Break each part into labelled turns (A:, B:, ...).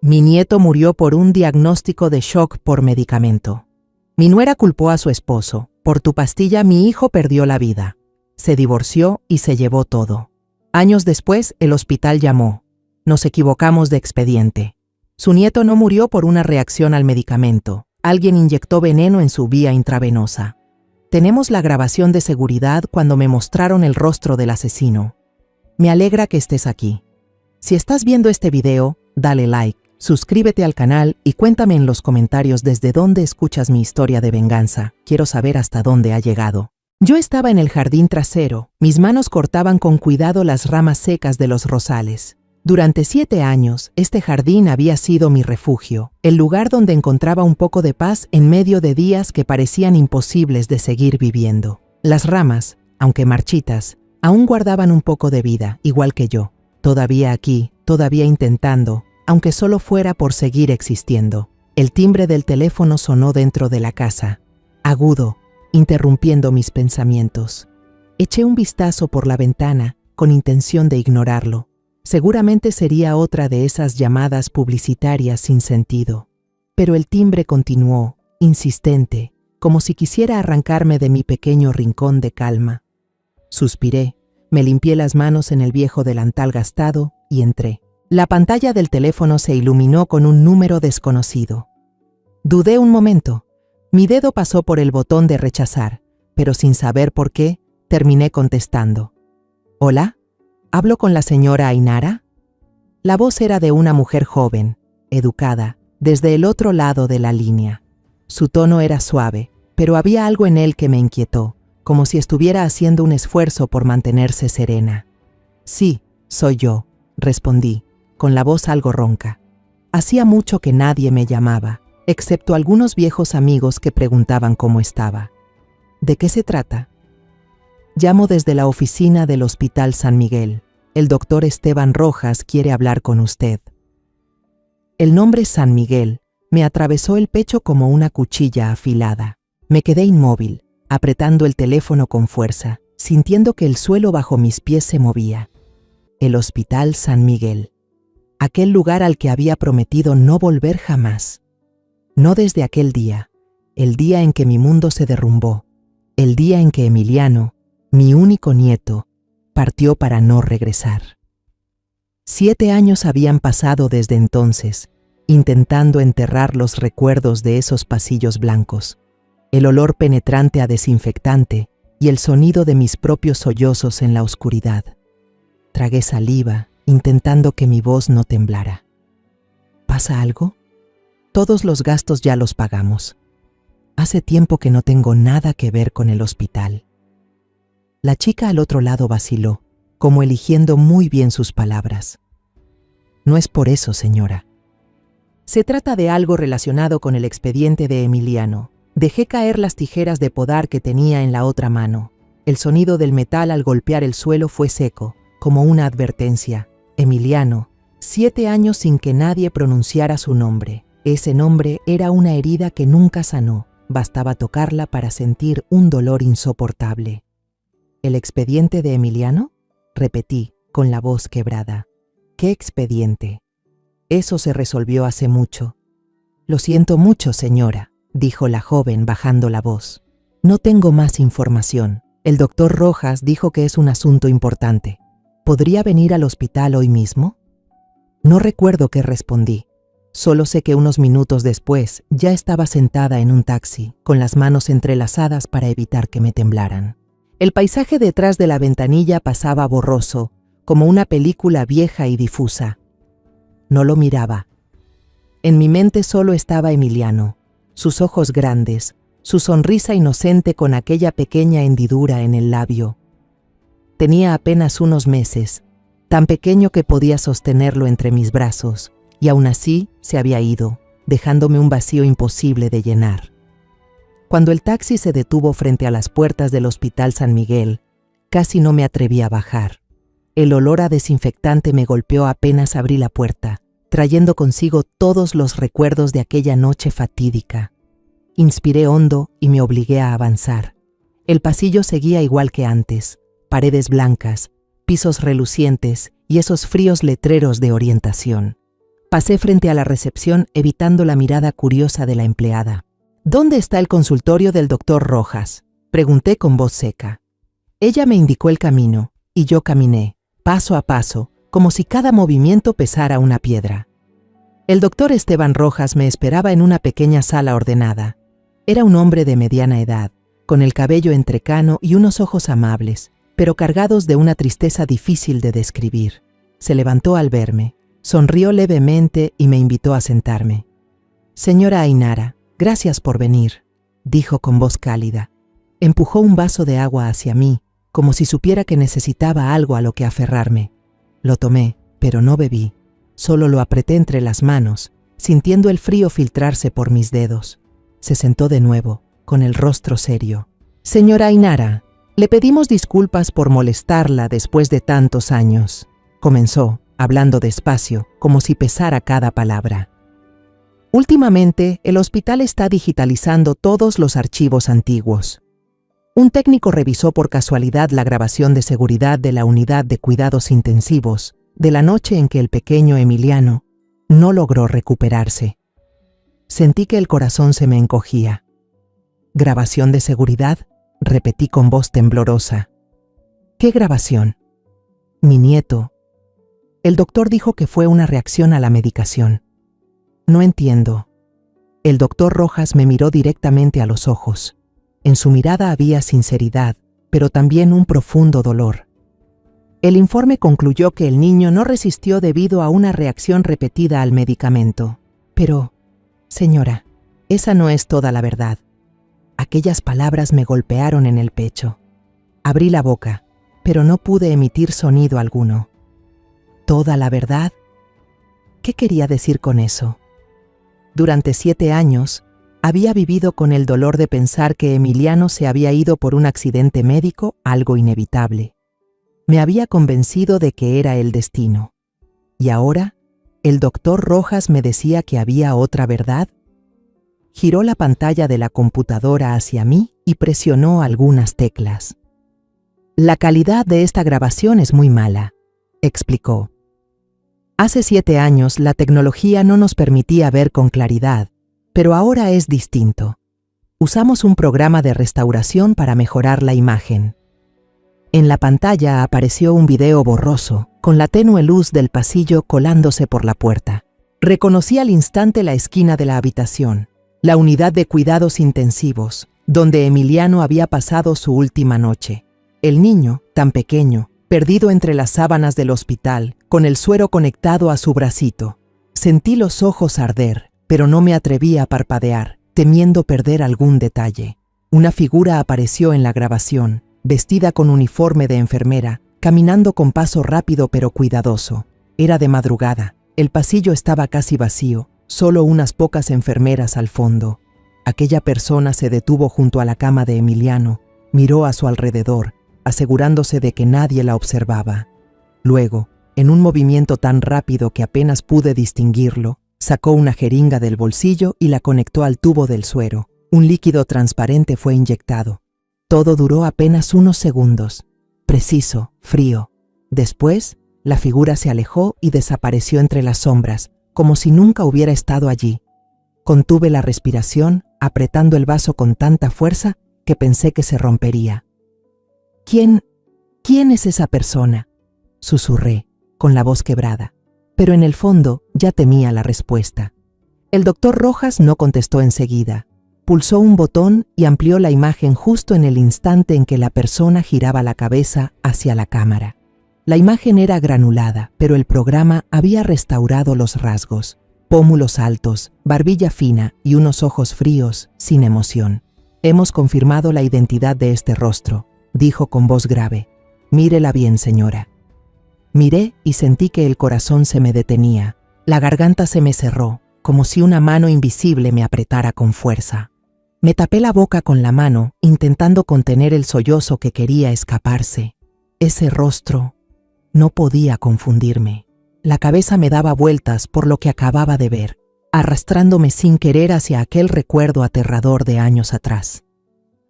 A: Mi nieto murió por un diagnóstico de shock por medicamento. Mi nuera culpó a su esposo. Por tu pastilla mi hijo perdió la vida. Se divorció y se llevó todo. Años después, el hospital llamó. Nos equivocamos de expediente. Su nieto no murió por una reacción al medicamento. Alguien inyectó veneno en su vía intravenosa. Tenemos la grabación de seguridad cuando me mostraron el rostro del asesino. Me alegra que estés aquí. Si estás viendo este video, dale like, suscríbete al canal y cuéntame en los comentarios desde dónde escuchas mi historia de venganza. Quiero saber hasta dónde ha llegado. Yo estaba en el jardín trasero. Mis manos cortaban con cuidado las ramas secas de los rosales. Durante 7 años, este jardín había sido mi refugio, el lugar donde encontraba un poco de paz en medio de días que parecían imposibles de seguir viviendo. Las ramas, aunque marchitas, aún guardaban un poco de vida, igual que yo. Todavía aquí, todavía intentando, aunque solo fuera por seguir existiendo. El timbre del teléfono sonó dentro de la casa, agudo, interrumpiendo mis pensamientos. Eché un vistazo por la ventana, con intención de ignorarlo. Seguramente sería otra de esas llamadas publicitarias sin sentido. Pero el timbre continuó, insistente, como si quisiera arrancarme de mi pequeño rincón de calma. Suspiré, me limpié las manos en el viejo delantal gastado y entré. La pantalla del teléfono se iluminó con un número desconocido. Dudé un momento. Mi dedo pasó por el botón de rechazar, pero sin saber por qué, terminé contestando. ¿Hola? ¿Hablo con la señora Ainara? La voz era de una mujer joven, educada, desde el otro lado de la línea. Su tono era suave, pero había algo en él que me inquietó, como si estuviera haciendo un esfuerzo por mantenerse serena. Sí, soy yo, respondí, con la voz algo ronca. Hacía mucho que nadie me llamaba, excepto algunos viejos amigos que preguntaban cómo estaba. ¿De qué se trata? Llamo desde la oficina del Hospital San Miguel. El doctor Esteban Rojas quiere hablar con usted. El nombre San Miguel me atravesó el pecho como una cuchilla afilada. Me quedé inmóvil, apretando el teléfono con fuerza, sintiendo que el suelo bajo mis pies se movía. El Hospital San Miguel. Aquel lugar al que había prometido no volver jamás. No desde aquel día, el día en que mi mundo se derrumbó, el día en que Emiliano, mi único nieto, partió para no regresar. 7 años habían pasado desde entonces, intentando enterrar los recuerdos de esos pasillos blancos, el olor penetrante a desinfectante y el sonido de mis propios sollozos en la oscuridad. Tragué saliva, intentando que mi voz no temblara. ¿Pasa algo? Todos los gastos ya los pagamos. Hace tiempo que no tengo nada que ver con el hospital. La chica al otro lado vaciló, como eligiendo muy bien sus palabras. No es por eso, señora. Se trata de algo relacionado con el expediente de Emiliano. Dejé caer las tijeras de podar que tenía en la otra mano. El sonido del metal al golpear el suelo fue seco, como una advertencia. Emiliano, 7 años sin que nadie pronunciara su nombre. Ese nombre era una herida que nunca sanó. Bastaba tocarla para sentir un dolor insoportable. ¿El expediente de Emiliano? Repetí, con la voz quebrada. ¿Qué expediente? Eso se resolvió hace mucho. Lo siento mucho, señora, dijo la joven bajando la voz. No tengo más información. El doctor Rojas dijo que es un asunto importante. ¿Podría venir al hospital hoy mismo? No recuerdo qué respondí. Solo sé que unos minutos después ya estaba sentada en un taxi, con las manos entrelazadas para evitar que me temblaran. El paisaje detrás de la ventanilla pasaba borroso, como una película vieja y difusa. No lo miraba. En mi mente solo estaba Emiliano, sus ojos grandes, su sonrisa inocente con aquella pequeña hendidura en el labio. Tenía apenas unos meses, tan pequeño que podía sostenerlo entre mis brazos, y aún así se había ido, dejándome un vacío imposible de llenar. Cuando el taxi se detuvo frente a las puertas del Hospital San Miguel, casi no me atreví a bajar. El olor a desinfectante me golpeó apenas abrí la puerta, trayendo consigo todos los recuerdos de aquella noche fatídica. Inspiré hondo y me obligué a avanzar. El pasillo seguía igual que antes, paredes blancas, pisos relucientes y esos fríos letreros de orientación. Pasé frente a la recepción evitando la mirada curiosa de la empleada. ¿Dónde está el consultorio del doctor Rojas?, pregunté con voz seca. Ella me indicó el camino, y yo caminé, paso a paso, como si cada movimiento pesara una piedra. El doctor Esteban Rojas me esperaba en una pequeña sala ordenada. Era un hombre de mediana edad, con el cabello entrecano y unos ojos amables, pero cargados de una tristeza difícil de describir. Se levantó al verme, sonrió levemente y me invitó a sentarme. «Señora Ainara, gracias por venir», dijo con voz cálida. Empujó un vaso de agua hacia mí, como si supiera que necesitaba algo a lo que aferrarme. Lo tomé, pero no bebí. Solo lo apreté entre las manos, sintiendo el frío filtrarse por mis dedos. Se sentó de nuevo, con el rostro serio. «Señora Ainara, le pedimos disculpas por molestarla después de tantos años», comenzó, hablando despacio, como si pesara cada palabra. «Últimamente, el hospital está digitalizando todos los archivos antiguos. Un técnico revisó por casualidad la grabación de seguridad de la unidad de cuidados intensivos de la noche en que el pequeño Emiliano no logró recuperarse. Sentí que el corazón se me encogía. «¿Grabación de seguridad?», repetí con voz temblorosa. «¿Qué grabación?». «Mi nieto. El doctor dijo que fue una reacción a la medicación». «No entiendo». El doctor Rojas me miró directamente a los ojos. En su mirada había sinceridad, pero también un profundo dolor. El informe concluyó que el niño no resistió debido a una reacción repetida al medicamento. Pero, señora, esa no es toda la verdad. Aquellas palabras me golpearon en el pecho. Abrí la boca, pero no pude emitir sonido alguno. ¿Toda la verdad? ¿Qué quería decir con eso? Durante 7 años, había vivido con el dolor de pensar que Emiliano se había ido por un accidente médico, algo inevitable. Me había convencido de que era el destino. ¿Y ahora, el doctor Rojas me decía que había otra verdad? Giró la pantalla de la computadora hacia mí y presionó algunas teclas. «La calidad de esta grabación es muy mala», explicó. «Hace 7 años la tecnología no nos permitía ver con claridad, pero ahora es distinto. Usamos un programa de restauración para mejorar la imagen». En la pantalla apareció un video borroso, con la tenue luz del pasillo colándose por la puerta. Reconocí al instante la esquina de la habitación, la unidad de cuidados intensivos, donde Emiliano había pasado su última noche. El niño, tan pequeño, perdido entre las sábanas del hospital, con el suero conectado a su bracito. Sentí los ojos arder, pero no me atreví a parpadear, temiendo perder algún detalle. Una figura apareció en la grabación, vestida con uniforme de enfermera, caminando con paso rápido pero cuidadoso. Era de madrugada. El pasillo estaba casi vacío, solo unas pocas enfermeras al fondo. Aquella persona se detuvo junto a la cama de Emiliano, miró a su alrededor, asegurándose de que nadie la observaba. Luego, en un movimiento tan rápido que apenas pude distinguirlo, sacó una jeringa del bolsillo y la conectó al tubo del suero. Un líquido transparente fue inyectado. Todo duró apenas unos segundos, preciso, frío. Después, la figura se alejó y desapareció entre las sombras, como si nunca hubiera estado allí. Contuve la respiración, apretando el vaso con tanta fuerza que pensé que se rompería. ¿Quién es esa persona?», susurré, con la voz quebrada, pero en el fondo ya temía la respuesta. El doctor Rojas no contestó enseguida. Pulsó un botón y amplió la imagen justo en el instante en que la persona giraba la cabeza hacia la cámara. La imagen era granulada, pero el programa había restaurado los rasgos. Pómulos altos, barbilla fina y unos ojos fríos, sin emoción. «Hemos confirmado la identidad de este rostro», dijo con voz grave. «Mírela bien, señora». Miré y sentí que el corazón se me detenía. La garganta se me cerró, como si una mano invisible me apretara con fuerza. Me tapé la boca con la mano, intentando contener el sollozo que quería escaparse. Ese rostro no podía confundirme. La cabeza me daba vueltas por lo que acababa de ver, arrastrándome sin querer hacia aquel recuerdo aterrador de años atrás.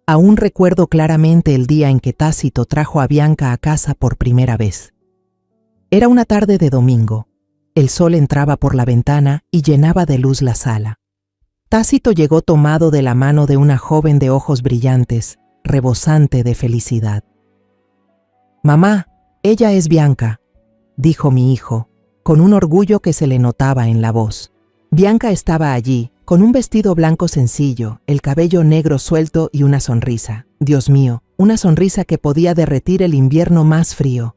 A: Aún recuerdo claramente el día en que Tácito trajo a Bianca a casa por primera vez. Era una tarde de domingo. El sol entraba por la ventana y llenaba de luz la sala. Tácito llegó tomado de la mano de una joven de ojos brillantes, rebosante de felicidad. «Mamá, ella es Bianca», dijo mi hijo, con un orgullo que se le notaba en la voz. Bianca estaba allí, con un vestido blanco sencillo, el cabello negro suelto y una sonrisa. Dios mío, una sonrisa que podía derretir el invierno más frío.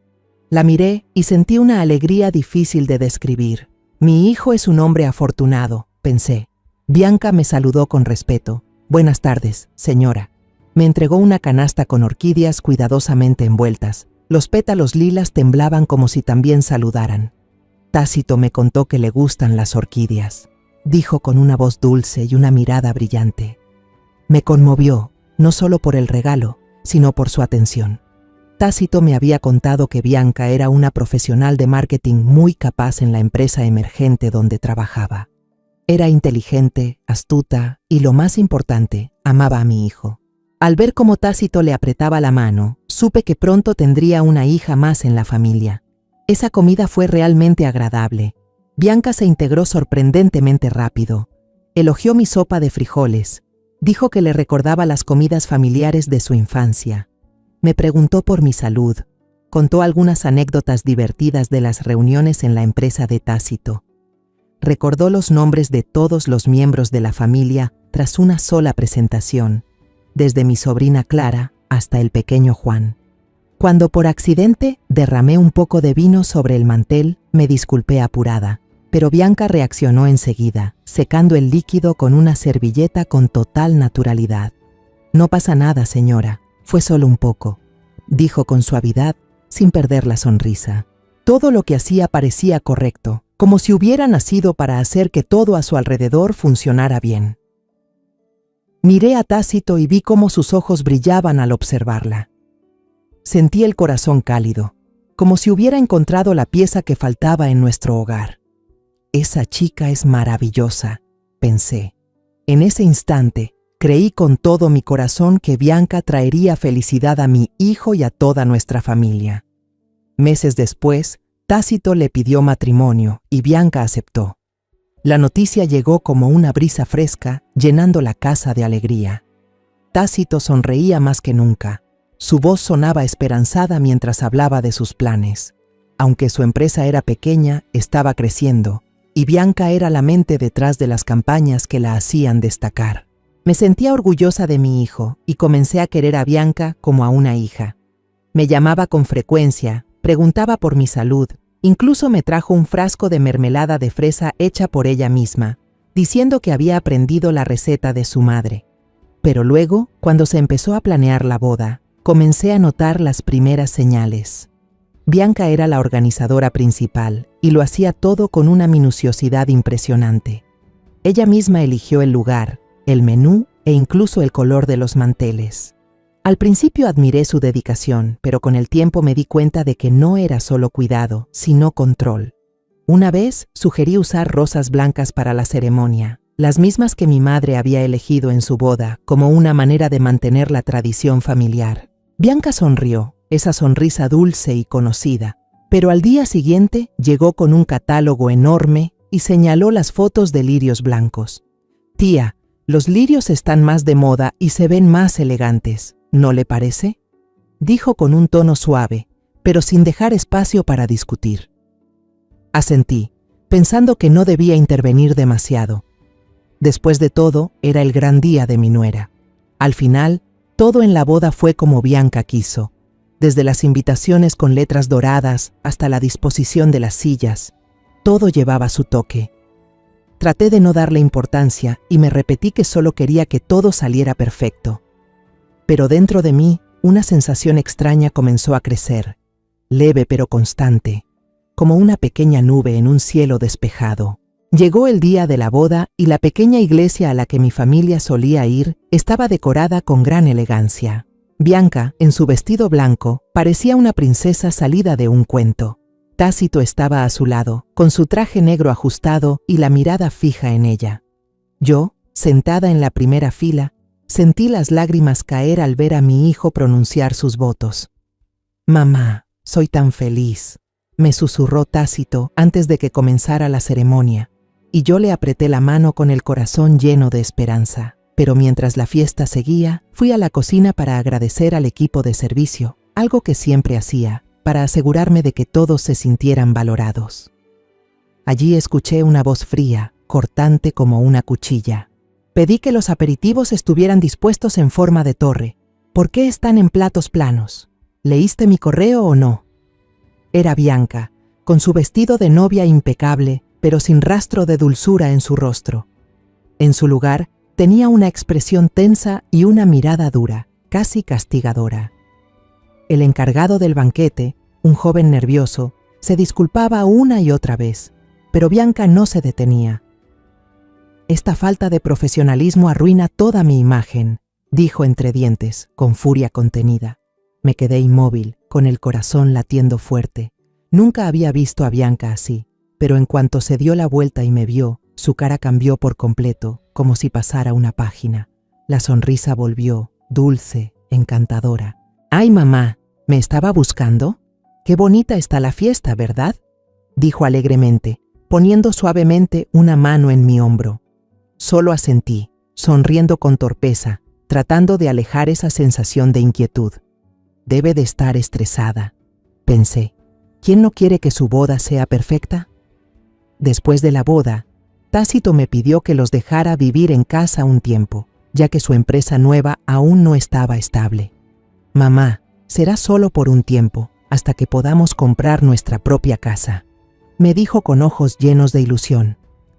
A: La miré y sentí una alegría difícil de describir. Mi hijo es un hombre afortunado, pensé. Bianca me saludó con respeto. «Buenas tardes, señora». Me entregó una canasta con orquídeas cuidadosamente envueltas. Los pétalos lilas temblaban como si también saludaran. Tácito me contó que le gustan las orquídeas, dijo con una voz dulce y una mirada brillante. Me conmovió, no solo por el regalo, sino por su atención. Tácito me había contado que Bianca era una profesional de marketing muy capaz en la empresa emergente donde trabajaba. Era inteligente, astuta y, lo más importante, amaba a mi hijo. Al ver cómo Tácito le apretaba la mano, supe que pronto tendría una hija más en la familia. Esa comida fue realmente agradable. Bianca se integró sorprendentemente rápido. Elogió mi sopa de frijoles. Dijo que le recordaba las comidas familiares de su infancia. Me preguntó por mi salud. Contó algunas anécdotas divertidas de las reuniones en la empresa de Tácito. Recordó los nombres de todos los miembros de la familia tras una sola presentación, desde mi sobrina Clara hasta el pequeño Juan. Cuando por accidente derramé un poco de vino sobre el mantel, me disculpé apurada, pero Bianca reaccionó enseguida, secando el líquido con una servilleta con total naturalidad. «No pasa nada, señora, fue solo un poco», dijo con suavidad, sin perder la sonrisa. Todo lo que hacía parecía correcto, como si hubiera nacido para hacer que todo a su alrededor funcionara bien. Miré a Tácito y vi cómo sus ojos brillaban al observarla. Sentí el corazón cálido, como si hubiera encontrado la pieza que faltaba en nuestro hogar. Esa chica es maravillosa, pensé. En ese instante, creí con todo mi corazón que Bianca traería felicidad a mi hijo y a toda nuestra familia. Meses después, Tácito le pidió matrimonio y Bianca aceptó. La noticia llegó como una brisa fresca, llenando la casa de alegría. Tácito sonreía más que nunca. Su voz sonaba esperanzada mientras hablaba de sus planes. Aunque su empresa era pequeña, estaba creciendo, y Bianca era la mente detrás de las campañas que la hacían destacar. Me sentía orgullosa de mi hijo y comencé a querer a Bianca como a una hija. Me llamaba con frecuencia, preguntaba por mi salud, incluso me trajo un frasco de mermelada de fresa hecha por ella misma, diciendo que había aprendido la receta de su madre. Pero luego, cuando se empezó a planear la boda, comencé a notar las primeras señales. Bianca era la organizadora principal y lo hacía todo con una minuciosidad impresionante. Ella misma eligió el lugar, el menú e incluso el color de los manteles. Al principio admiré su dedicación, pero con el tiempo me di cuenta de que no era solo cuidado, sino control. Una vez sugerí usar rosas blancas para la ceremonia, las mismas que mi madre había elegido en su boda, como una manera de mantener la tradición familiar. Bianca sonrió, esa sonrisa dulce y conocida, pero al día siguiente llegó con un catálogo enorme y señaló las fotos de lirios blancos. «Tía, los lirios están más de moda y se ven más elegantes, ¿no le parece?», dijo con un tono suave, pero sin dejar espacio para discutir. Asentí, pensando que no debía intervenir demasiado. Después de todo, era el gran día de mi nuera. Al final, todo en la boda fue como Bianca quiso, desde las invitaciones con letras doradas hasta la disposición de las sillas. Todo llevaba su toque. Traté de no darle importancia y me repetí que solo quería que todo saliera perfecto. Pero dentro de mí, una sensación extraña comenzó a crecer, leve pero constante, como una pequeña nube en un cielo despejado. Llegó el día de la boda y la pequeña iglesia a la que mi familia solía ir estaba decorada con gran elegancia. Bianca, en su vestido blanco, parecía una princesa salida de un cuento. Tácito estaba a su lado, con su traje negro ajustado y la mirada fija en ella. Yo, sentada en la primera fila, sentí las lágrimas caer al ver a mi hijo pronunciar sus votos. «Mamá, soy tan feliz», me susurró Tácito antes de que comenzara la ceremonia, y yo le apreté la mano con el corazón lleno de esperanza. Pero mientras la fiesta seguía, fui a la cocina para agradecer al equipo de servicio, algo que siempre hacía, para asegurarme de que todos se sintieran valorados. Allí escuché una voz fría, cortante como una cuchilla. Pedí que los aperitivos estuvieran dispuestos en forma de torre. ¿Por qué están en platos planos? ¿Leíste mi correo o no? Era Bianca, con su vestido de novia impecable, pero sin rastro de dulzura en su rostro. En su lugar, tenía una expresión tensa y una mirada dura, casi castigadora. El encargado del banquete, un joven nervioso, se disculpaba una y otra vez, pero Bianca no se detenía. «Esta falta de profesionalismo arruina toda mi imagen», dijo entre dientes, con furia contenida. Me quedé inmóvil, con el corazón latiendo fuerte. Nunca había visto a Bianca así, pero en cuanto se dio la vuelta y me vio, su cara cambió por completo, como si pasara una página. La sonrisa volvió, dulce, encantadora. «Ay, mamá, ¿me estaba buscando? Qué bonita está la fiesta, ¿verdad?», dijo alegremente, poniendo suavemente una mano en mi hombro. Solo asentí, sonriendo con torpeza, tratando de alejar esa sensación de inquietud. «Debe de estar estresada», pensé. «¿Quién no quiere que su boda sea perfecta?». Después de la boda, Tácito me pidió que los dejara vivir en casa un tiempo, ya que su empresa nueva aún no estaba estable. «Mamá, será solo por un tiempo, hasta que podamos comprar nuestra propia casa», me dijo con ojos llenos de ilusión.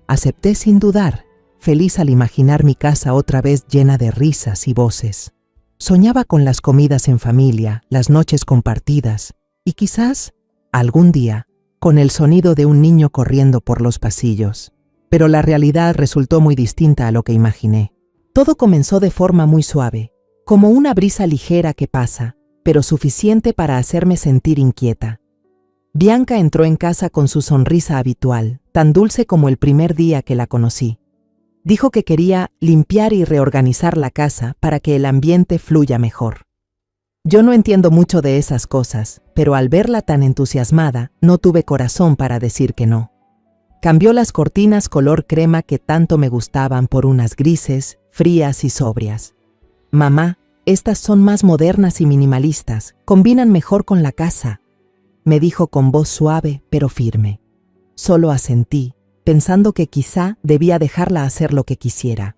A: Acepté sin dudar, feliz al imaginar mi casa otra vez llena de risas y voces. Soñaba con las comidas en familia, las noches compartidas, y quizás, algún día, con el sonido de un niño corriendo por los pasillos. Pero la realidad resultó muy distinta a lo que imaginé. Todo comenzó de forma muy suave, como una brisa ligera que pasa, pero suficiente para hacerme sentir inquieta. Bianca entró en casa con su sonrisa habitual, tan dulce como el primer día que la conocí. Dijo que quería limpiar y reorganizar la casa para que el ambiente fluya mejor. Yo no entiendo mucho de esas cosas, pero al verla tan entusiasmada, no tuve corazón para decir que no. Cambió las cortinas color crema que tanto me gustaban por unas grises, frías y sobrias. «Mamá, estas son más modernas y minimalistas, combinan mejor con la casa», me dijo con voz suave pero firme. Solo asentí, pensando que quizá debía dejarla hacer lo que quisiera.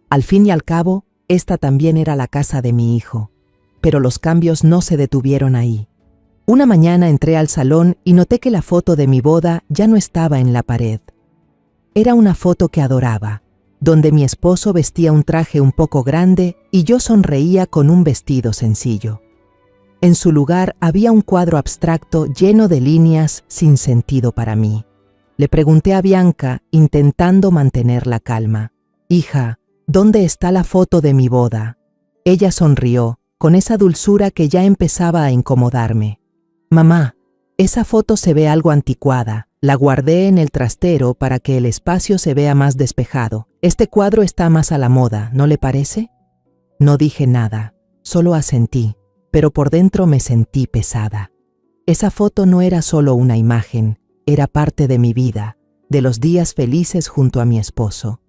A: Al fin y al cabo, esta también era la casa de mi hijo. Pero los cambios no se detuvieron ahí. Una mañana entré al salón y noté que la foto de mi boda ya no estaba en la pared. Era una foto que adoraba, donde mi esposo vestía un traje un poco grande y yo sonreía con un vestido sencillo. En su lugar había un cuadro abstracto lleno de líneas sin sentido para mí. Le pregunté a Bianca, intentando mantener la calma. «Hija, ¿dónde está la foto de mi boda?». Ella sonrió, con esa dulzura que ya empezaba a incomodarme. «Mamá, esa foto se ve algo anticuada. La guardé en el trastero para que el espacio se vea más despejado. Este cuadro está más a la moda, ¿no le parece?». No dije nada, solo asentí, pero por dentro me sentí pesada. Esa foto no era solo una imagen, era parte de mi vida, de los días felices junto a mi esposo.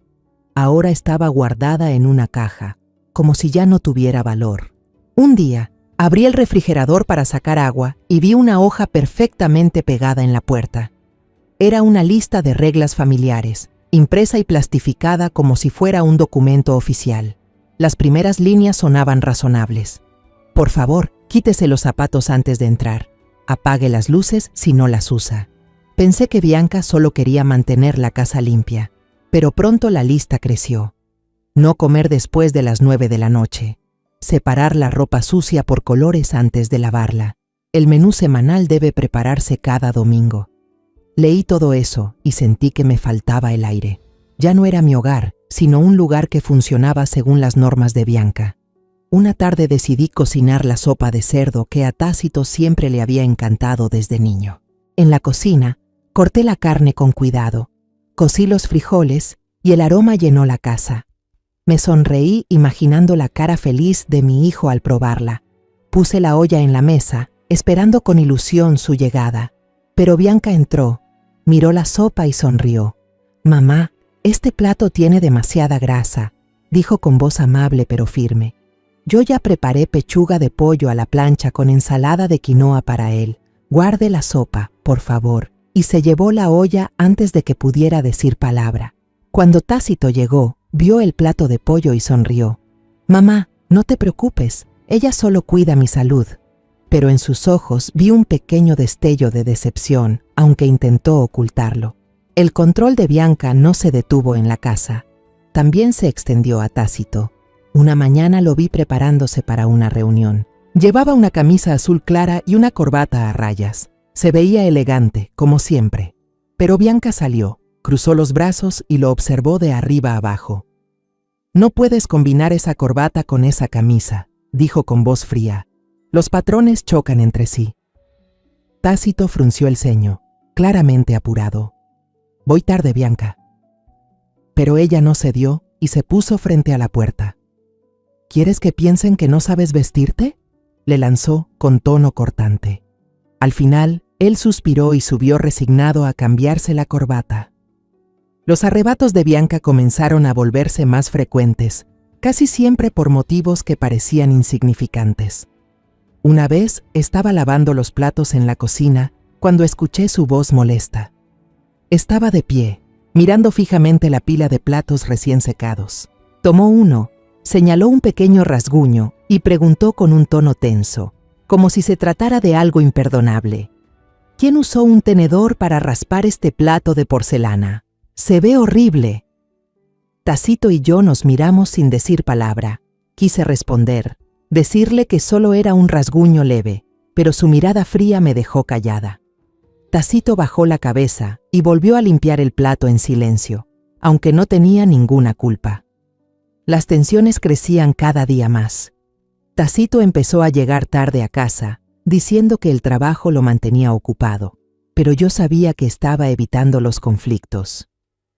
A: Ahora estaba guardada en una caja, como si ya no tuviera valor. Un día, abrí el refrigerador para sacar agua y vi una hoja perfectamente pegada en la puerta. Era una lista de reglas familiares, impresa y plastificada como si fuera un documento oficial. Las primeras líneas sonaban razonables. «Por favor, quítese los zapatos antes de entrar. Apague las luces si no las usa». Pensé que Bianca solo quería mantener la casa limpia, pero pronto la lista creció. No comer después de las 9 de la noche. Separar la ropa sucia por colores antes de lavarla. El menú semanal debe prepararse cada domingo. Leí todo eso y sentí que me faltaba el aire. Ya no era mi hogar, sino un lugar que funcionaba según las normas de Bianca. Una tarde decidí cocinar la sopa de cerdo que a Tácito siempre le había encantado desde niño. En la cocina, corté la carne con cuidado, cocí los frijoles y el aroma llenó la casa. Me sonreí imaginando la cara feliz de mi hijo al probarla. Puse la olla en la mesa, esperando con ilusión su llegada. Pero Bianca entró, miró la sopa y sonrió. «Mamá, este plato tiene demasiada grasa», dijo con voz amable pero firme. «Yo ya preparé pechuga de pollo a la plancha con ensalada de quinoa para él. Guarde la sopa, por favor». Y se llevó la olla antes de que pudiera decir palabra. Cuando Tácito llegó, vio el plato de pollo y sonrió. «Mamá, no te preocupes, ella solo cuida mi salud». Pero en sus ojos vi un pequeño destello de decepción, aunque intentó ocultarlo. El control de Bianca no se detuvo en la casa. También se extendió a Tácito. Una mañana lo vi preparándose para una reunión. Llevaba una camisa azul clara y una corbata a rayas. Se veía elegante, como siempre. Pero Bianca salió, cruzó los brazos y lo observó de arriba abajo. «No puedes combinar esa corbata con esa camisa», dijo con voz fría. «Los patrones chocan entre sí». Tácito frunció el ceño, claramente apurado. «Voy tarde, Bianca». Pero ella no cedió y se puso frente a la puerta. «¿Quieres que piensen que no sabes vestirte?», le lanzó con tono cortante. Al final, él suspiró y subió resignado a cambiarse la corbata. Los arrebatos de Bianca comenzaron a volverse más frecuentes, casi siempre por motivos que parecían insignificantes. Una vez estaba lavando los platos en la cocina cuando escuché su voz molesta. Estaba de pie, mirando fijamente la pila de platos recién secados. Tomó uno, señaló un pequeño rasguño y preguntó con un tono tenso, como si se tratara de algo imperdonable. «¿Quién usó un tenedor para raspar este plato de porcelana? Se ve horrible». Tácito y yo nos miramos sin decir palabra. Quise responder, decirle que solo era un rasguño leve, pero su mirada fría me dejó callada. Tácito bajó la cabeza y volvió a limpiar el plato en silencio, aunque no tenía ninguna culpa. Las tensiones crecían cada día más. Tácito empezó a llegar tarde a casa, diciendo que el trabajo lo mantenía ocupado, pero yo sabía que estaba evitando los conflictos.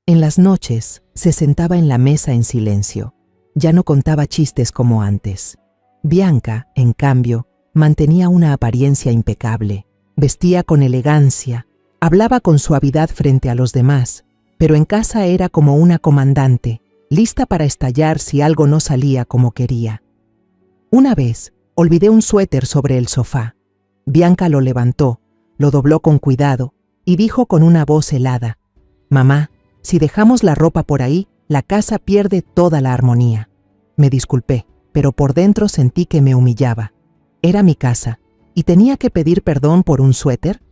A: En las noches, se sentaba en la mesa en silencio. Ya no contaba chistes como antes. Bianca, en cambio, mantenía una apariencia impecable. Vestía con elegancia, hablaba con suavidad frente a los demás, pero en casa era como una comandante, lista para estallar si algo no salía como quería. Una vez, olvidé un suéter sobre el sofá. Bianca lo levantó, lo dobló con cuidado y dijo con una voz helada: «Mamá, si dejamos la ropa por ahí, la casa pierde toda la armonía». Me disculpé, pero por dentro sentí que me humillaba. Era mi casa, ¿y tenía que pedir perdón por un suéter?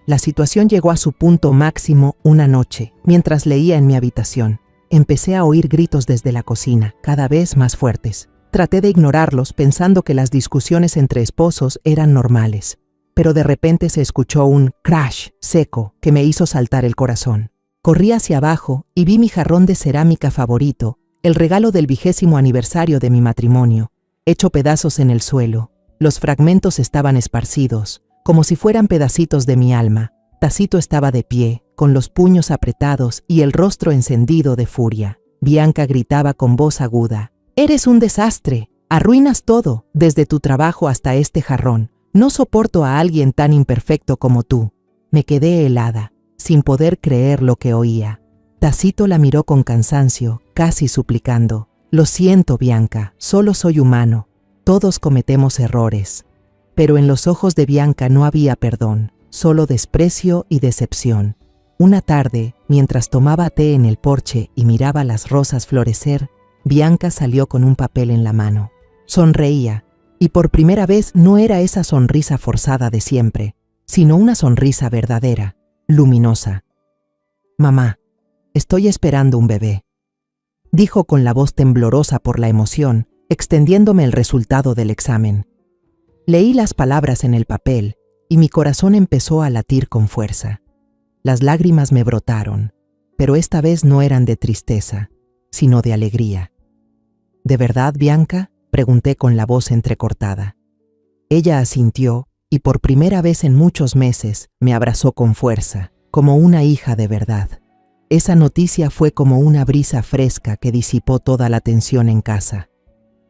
A: La situación llegó a su punto máximo una noche, mientras leía en mi habitación. Empecé a oír gritos desde la cocina, cada vez más fuertes. Traté de ignorarlos pensando que las discusiones entre esposos eran normales, pero de repente se escuchó un crash seco que me hizo saltar el corazón. Corrí hacia abajo y vi mi jarrón de cerámica favorito, el regalo del 20º aniversario de mi matrimonio, hecho pedazos en el suelo. Los fragmentos estaban esparcidos, como si fueran pedacitos de mi alma. Tácito estaba de pie, con los puños apretados y el rostro encendido de furia. Bianca gritaba con voz aguda: «Eres un desastre, arruinas todo, desde tu trabajo hasta este jarrón. No soporto a alguien tan imperfecto como tú». Me quedé helada, sin poder creer lo que oía. Tácito la miró con cansancio, casi suplicando: «Lo siento, Bianca, solo soy humano. Todos cometemos errores». Pero en los ojos de Bianca no había perdón, solo desprecio y decepción. Una tarde, mientras tomaba té en el porche y miraba las rosas florecer, Bianca salió con un papel en la mano. Sonreía, y por primera vez no era esa sonrisa forzada de siempre, sino una sonrisa verdadera, luminosa. «Mamá, estoy esperando un bebé», dijo con la voz temblorosa por la emoción, extendiéndome el resultado del examen. Leí las palabras en el papel y mi corazón empezó a latir con fuerza. Las lágrimas me brotaron, pero esta vez no eran de tristeza, sino de alegría. «¿De verdad, Bianca?», pregunté con la voz entrecortada. Ella asintió y por primera vez en muchos meses me abrazó con fuerza, como una hija de verdad. Esa noticia fue como una brisa fresca que disipó toda la tensión en casa.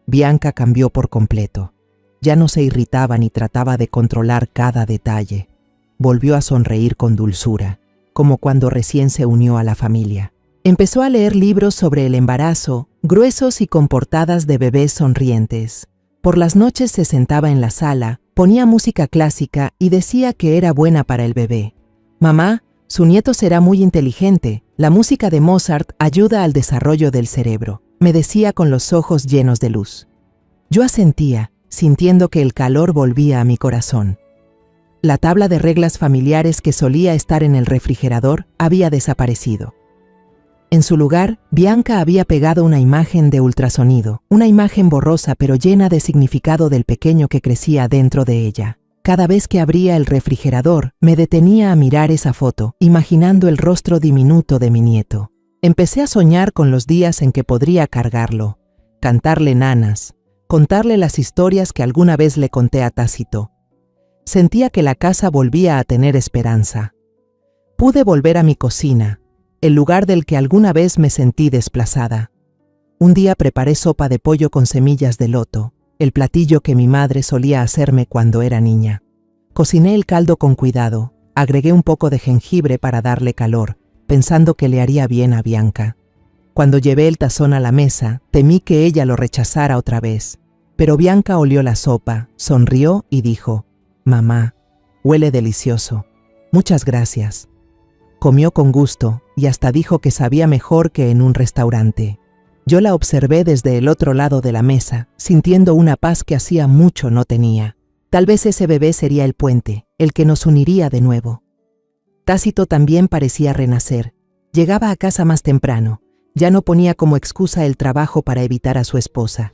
A: Bianca cambió por completo. Ya no se irritaba ni trataba de controlar cada detalle. volvió a sonreír con dulzura, como cuando recién se unió a la familia. Empezó a leer libros sobre el embarazo, gruesos y con portadas de bebés sonrientes. Por las noches se sentaba en la sala, ponía música clásica y decía que era buena para el bebé. «Mamá, su nieto será muy inteligente. La música de Mozart ayuda al desarrollo del cerebro», me decía con los ojos llenos de luz. Yo asentía, sintiendo que el calor volvía a mi corazón. La tabla de reglas familiares que solía estar en el refrigerador había desaparecido. En su lugar, Bianca había pegado una imagen de ultrasonido, una imagen borrosa pero llena de significado del pequeño que crecía dentro de ella. Cada vez que abría el refrigerador, me detenía a mirar esa foto, imaginando el rostro diminuto de mi nieto. Empecé a soñar con los días en que podría cargarlo, cantarle nanas, contarle las historias que alguna vez le conté a Tácito. Sentía que la casa volvía a tener esperanza. Pude volver a mi cocina, el lugar del que alguna vez me sentí desplazada. Un día preparé sopa de pollo con semillas de loto, el platillo que mi madre solía hacerme cuando era niña. Cociné el caldo con cuidado, agregué un poco de jengibre para darle calor, pensando que le haría bien a Bianca. Cuando llevé el tazón a la mesa, temí que ella lo rechazara otra vez. Pero Bianca olió la sopa, sonrió y dijo: «Mamá, huele delicioso. Muchas gracias». Comió con gusto y hasta dijo que sabía mejor que en un restaurante. Yo la observé desde el otro lado de la mesa, sintiendo una paz que hacía mucho no tenía. Tal vez ese bebé sería el puente, el que nos uniría de nuevo. Tácito también parecía renacer. Llegaba a casa más temprano. Ya no ponía como excusa el trabajo para evitar a su esposa.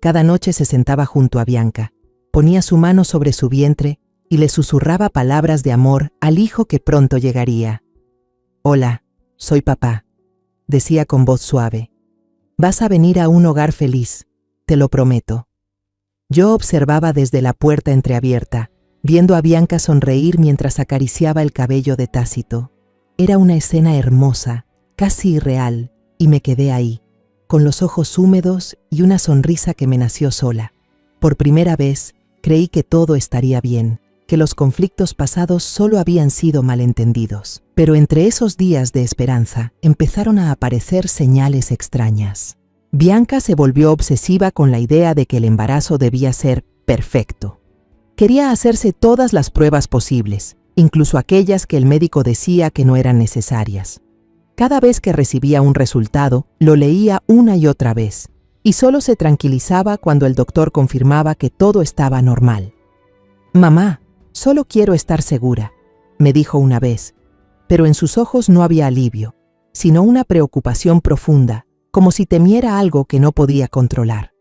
A: Cada noche se sentaba junto a Bianca, ponía su mano sobre su vientre y le susurraba palabras de amor al hijo que pronto llegaría. «Hola, soy papá», decía con voz suave. «Vas a venir a un hogar feliz, te lo prometo». Yo observaba desde la puerta entreabierta, viendo a Bianca sonreír mientras acariciaba el cabello de Tácito. Era una escena hermosa, casi irreal, y me quedé ahí, con los ojos húmedos y una sonrisa que me nació sola. Por primera vez, creí que todo estaría bien, que los conflictos pasados solo habían sido malentendidos. Pero entre esos días de esperanza empezaron a aparecer señales extrañas. Bianca se volvió obsesiva con la idea de que el embarazo debía ser perfecto. Quería hacerse todas las pruebas posibles, incluso aquellas que el médico decía que no eran necesarias. Cada vez que recibía un resultado, lo leía una y otra vez, y solo se tranquilizaba cuando el doctor confirmaba que todo estaba normal. «Mamá, solo quiero estar segura», me dijo una vez, pero en sus ojos no había alivio, sino una preocupación profunda, como si temiera algo que no podía controlar.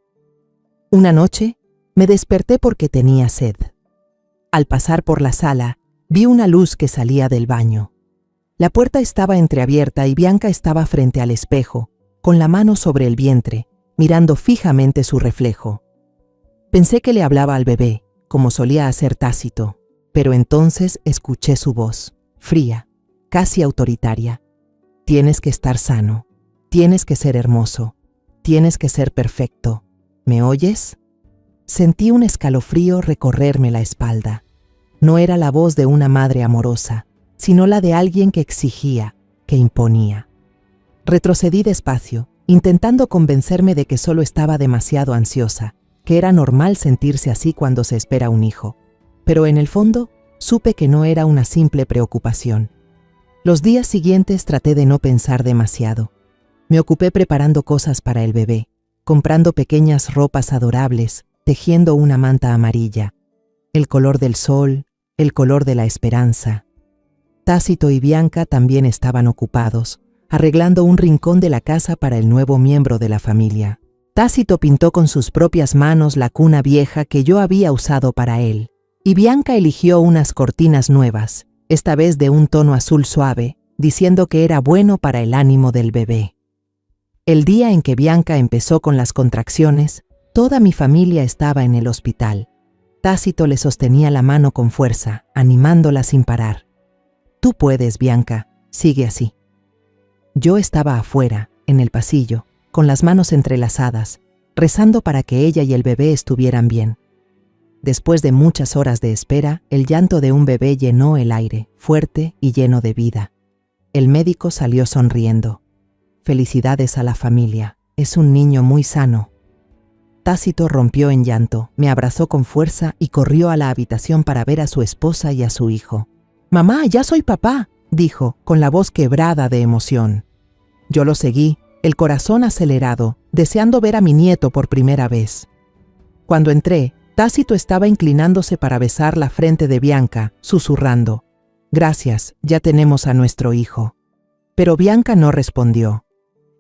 A: Una noche, me desperté porque tenía sed. Al pasar por la sala, vi una luz que salía del baño. La puerta estaba entreabierta y Bianca estaba frente al espejo, con la mano sobre el vientre, mirando fijamente su reflejo. Pensé que le hablaba al bebé, como solía hacer Tácito, pero entonces escuché su voz, fría, casi autoritaria. «Tienes que estar sano, tienes que ser hermoso, tienes que ser perfecto. ¿Me oyes?». Sentí un escalofrío recorrerme la espalda. No era la voz de una madre amorosa, sino la de alguien que exigía, que imponía. Retrocedí despacio, intentando convencerme de que solo estaba demasiado ansiosa, que era normal sentirse así cuando se espera un hijo. Pero en el fondo, supe que no era una simple preocupación. Los días siguientes traté de no pensar demasiado. Me ocupé preparando cosas para el bebé, comprando pequeñas ropas adorables, tejiendo una manta amarilla, el color del sol, el color de la esperanza. Tácito y Bianca también estaban ocupados, arreglando un rincón de la casa para el nuevo miembro de la familia. Tácito pintó con sus propias manos la cuna vieja que yo había usado para él, y Bianca eligió unas cortinas nuevas, esta vez de un tono azul suave, diciendo que era bueno para el ánimo del bebé. El día en que Bianca empezó con las contracciones, toda mi familia estaba en el hospital. Tácito le sostenía la mano con fuerza, animándola sin parar. «Tú puedes, Bianca, sigue así». Yo estaba afuera, en el pasillo, con las manos entrelazadas, rezando para que ella y el bebé estuvieran bien. Después de muchas horas de espera, el llanto de un bebé llenó el aire, fuerte y lleno de vida. El médico salió sonriendo. Felicidades a la familia, es un niño muy sano. Tácito rompió en llanto, me abrazó con fuerza y corrió a la habitación para ver a su esposa y a su hijo. «Mamá, ya soy papá», dijo, con la voz quebrada de emoción. Yo lo seguí, el corazón acelerado, deseando ver a mi nieto por primera vez. Cuando entré, Tácito estaba inclinándose para besar la frente de Bianca, susurrando: «Gracias, ya tenemos a nuestro hijo». Pero Bianca no respondió.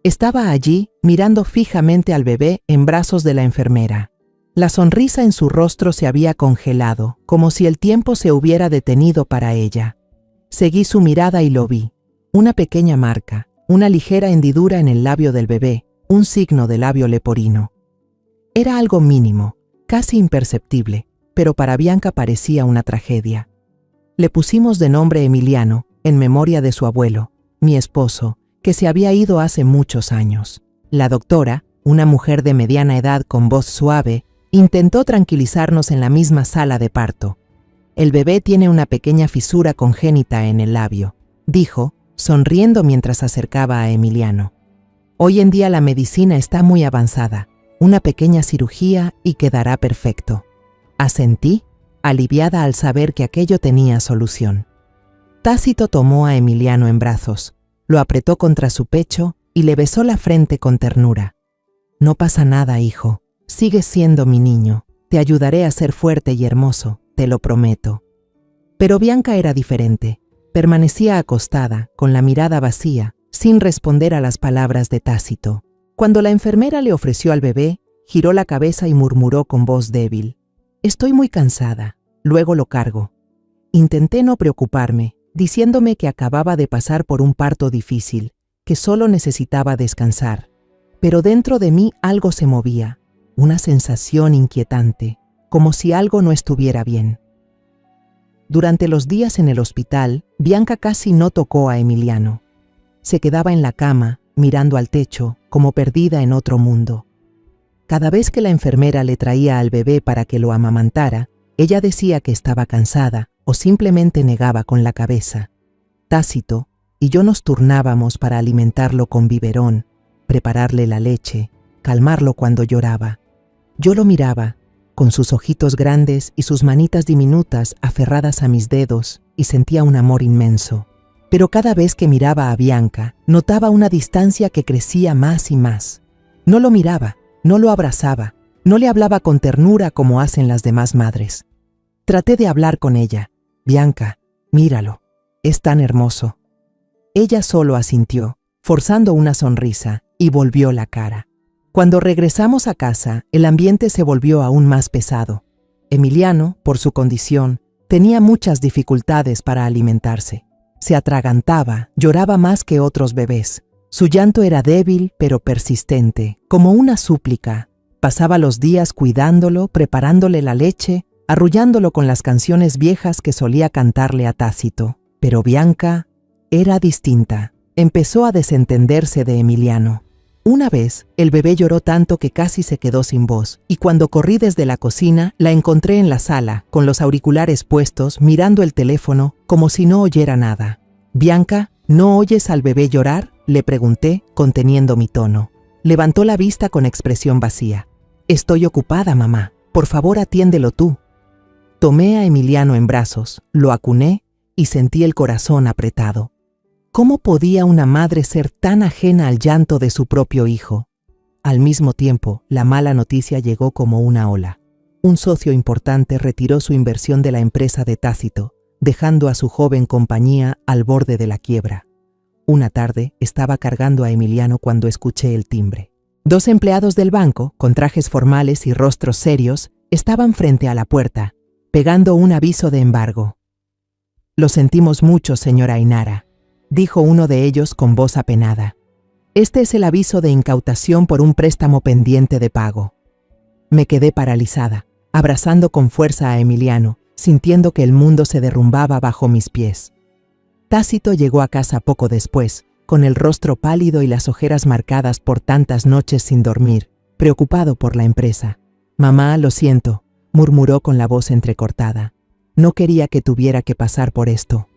A: Estaba allí, mirando fijamente al bebé en brazos de la enfermera. La sonrisa en su rostro se había congelado, como si el tiempo se hubiera detenido para ella. Seguí su mirada y lo vi. Una pequeña marca, una ligera hendidura en el labio del bebé, un signo de labio leporino. Era algo mínimo, casi imperceptible, pero para Bianca parecía una tragedia. Le pusimos de nombre Emiliano, en memoria de su abuelo, mi esposo, que se había ido hace muchos años. La doctora, una mujer de mediana edad con voz suave, intentó tranquilizarnos en la misma sala de parto. «El bebé tiene una pequeña fisura congénita en el labio», dijo, sonriendo mientras acercaba a Emiliano. «Hoy en día la medicina está muy avanzada. Una pequeña cirugía y quedará perfecto». Asentí, aliviada al saber que aquello tenía solución. Tácito tomó a Emiliano en brazos, lo apretó contra su pecho y le besó la frente con ternura. «No pasa nada, hijo. Sigues siendo mi niño. Te ayudaré a ser fuerte y hermoso, te lo prometo». Pero Bianca era diferente. Permanecía acostada, con la mirada vacía, sin responder a las palabras de Tácito. Cuando la enfermera le ofreció al bebé, giró la cabeza y murmuró con voz débil: «Estoy muy cansada, luego lo cargo». Intenté no preocuparme, diciéndome que acababa de pasar por un parto difícil, que solo necesitaba descansar. Pero dentro de mí algo se movía, una sensación inquietante, como si algo no estuviera bien. Durante los días en el hospital, Bianca casi no tocó a Emiliano. Se quedaba en la cama, mirando al techo, como perdida en otro mundo. Cada vez que la enfermera le traía al bebé para que lo amamantara, ella decía que estaba cansada o simplemente negaba con la cabeza. Tácito y yo nos turnábamos para alimentarlo con biberón, prepararle la leche, calmarlo cuando lloraba. Yo lo miraba, con sus ojitos grandes y sus manitas diminutas aferradas a mis dedos, y sentía un amor inmenso. Pero cada vez que miraba a Bianca, notaba una distancia que crecía más y más. No lo miraba, no lo abrazaba, no le hablaba con ternura como hacen las demás madres. Traté de hablar con ella. «Bianca, míralo, es tan hermoso». Ella solo asintió, forzando una sonrisa, y volvió la cara. Cuando regresamos a casa, el ambiente se volvió aún más pesado. Emiliano, por su condición, tenía muchas dificultades para alimentarse. Se atragantaba, lloraba más que otros bebés. Su llanto era débil pero persistente, como una súplica. Pasaba los días cuidándolo, preparándole la leche, arrullándolo con las canciones viejas que solía cantarle a Tácito. Pero Bianca era distinta. Empezó a desentenderse de Emiliano. Una vez, el bebé lloró tanto que casi se quedó sin voz, y cuando corrí desde la cocina, la encontré en la sala, con los auriculares puestos, mirando el teléfono, como si no oyera nada. «Bianca, ¿no oyes al bebé llorar?», le pregunté, conteniendo mi tono. Levantó la vista con expresión vacía. «Estoy ocupada, mamá. Por favor, atiéndelo tú». Tomé a Emiliano en brazos, lo acuné y sentí el corazón apretado. ¿Cómo podía una madre ser tan ajena al llanto de su propio hijo? Al mismo tiempo, la mala noticia llegó como una ola. Un socio importante retiró su inversión de la empresa de Tácito, dejando a su joven compañía al borde de la quiebra. Una tarde estaba cargando a Emiliano cuando escuché el timbre. 2 empleados del banco, con trajes formales y rostros serios, estaban frente a la puerta, pegando un aviso de embargo. «Lo sentimos mucho, señora Ainara», dijo uno de ellos con voz apenada. «Este es el aviso de incautación por un préstamo pendiente de pago». Me quedé paralizada, abrazando con fuerza a Emiliano, sintiendo que el mundo se derrumbaba bajo mis pies. Tácito llegó a casa poco después, con el rostro pálido y las ojeras marcadas por tantas noches sin dormir, preocupado por la empresa. «Mamá, lo siento. murmuró con la voz entrecortada. No quería que tuviera que pasar por esto.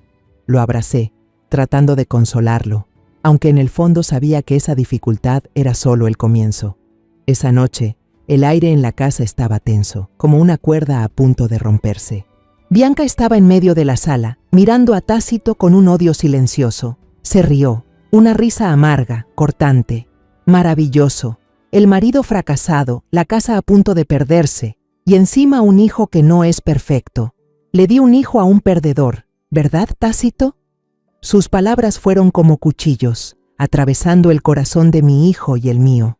A: Lo abracé, tratando de consolarlo, aunque en el fondo sabía que esa dificultad era solo el comienzo. Esa noche, el aire en la casa estaba tenso, como una cuerda a punto de romperse. Bianca estaba en medio de la sala, mirando a Tácito con un odio silencioso. Se rió, una risa amarga, cortante. Maravilloso. El marido fracasado, la casa a punto de perderse, y encima un hijo que no es perfecto. Le di un hijo a un perdedor, ¿verdad, Tácito? Sus palabras fueron como cuchillos, atravesando el corazón de mi hijo y el mío.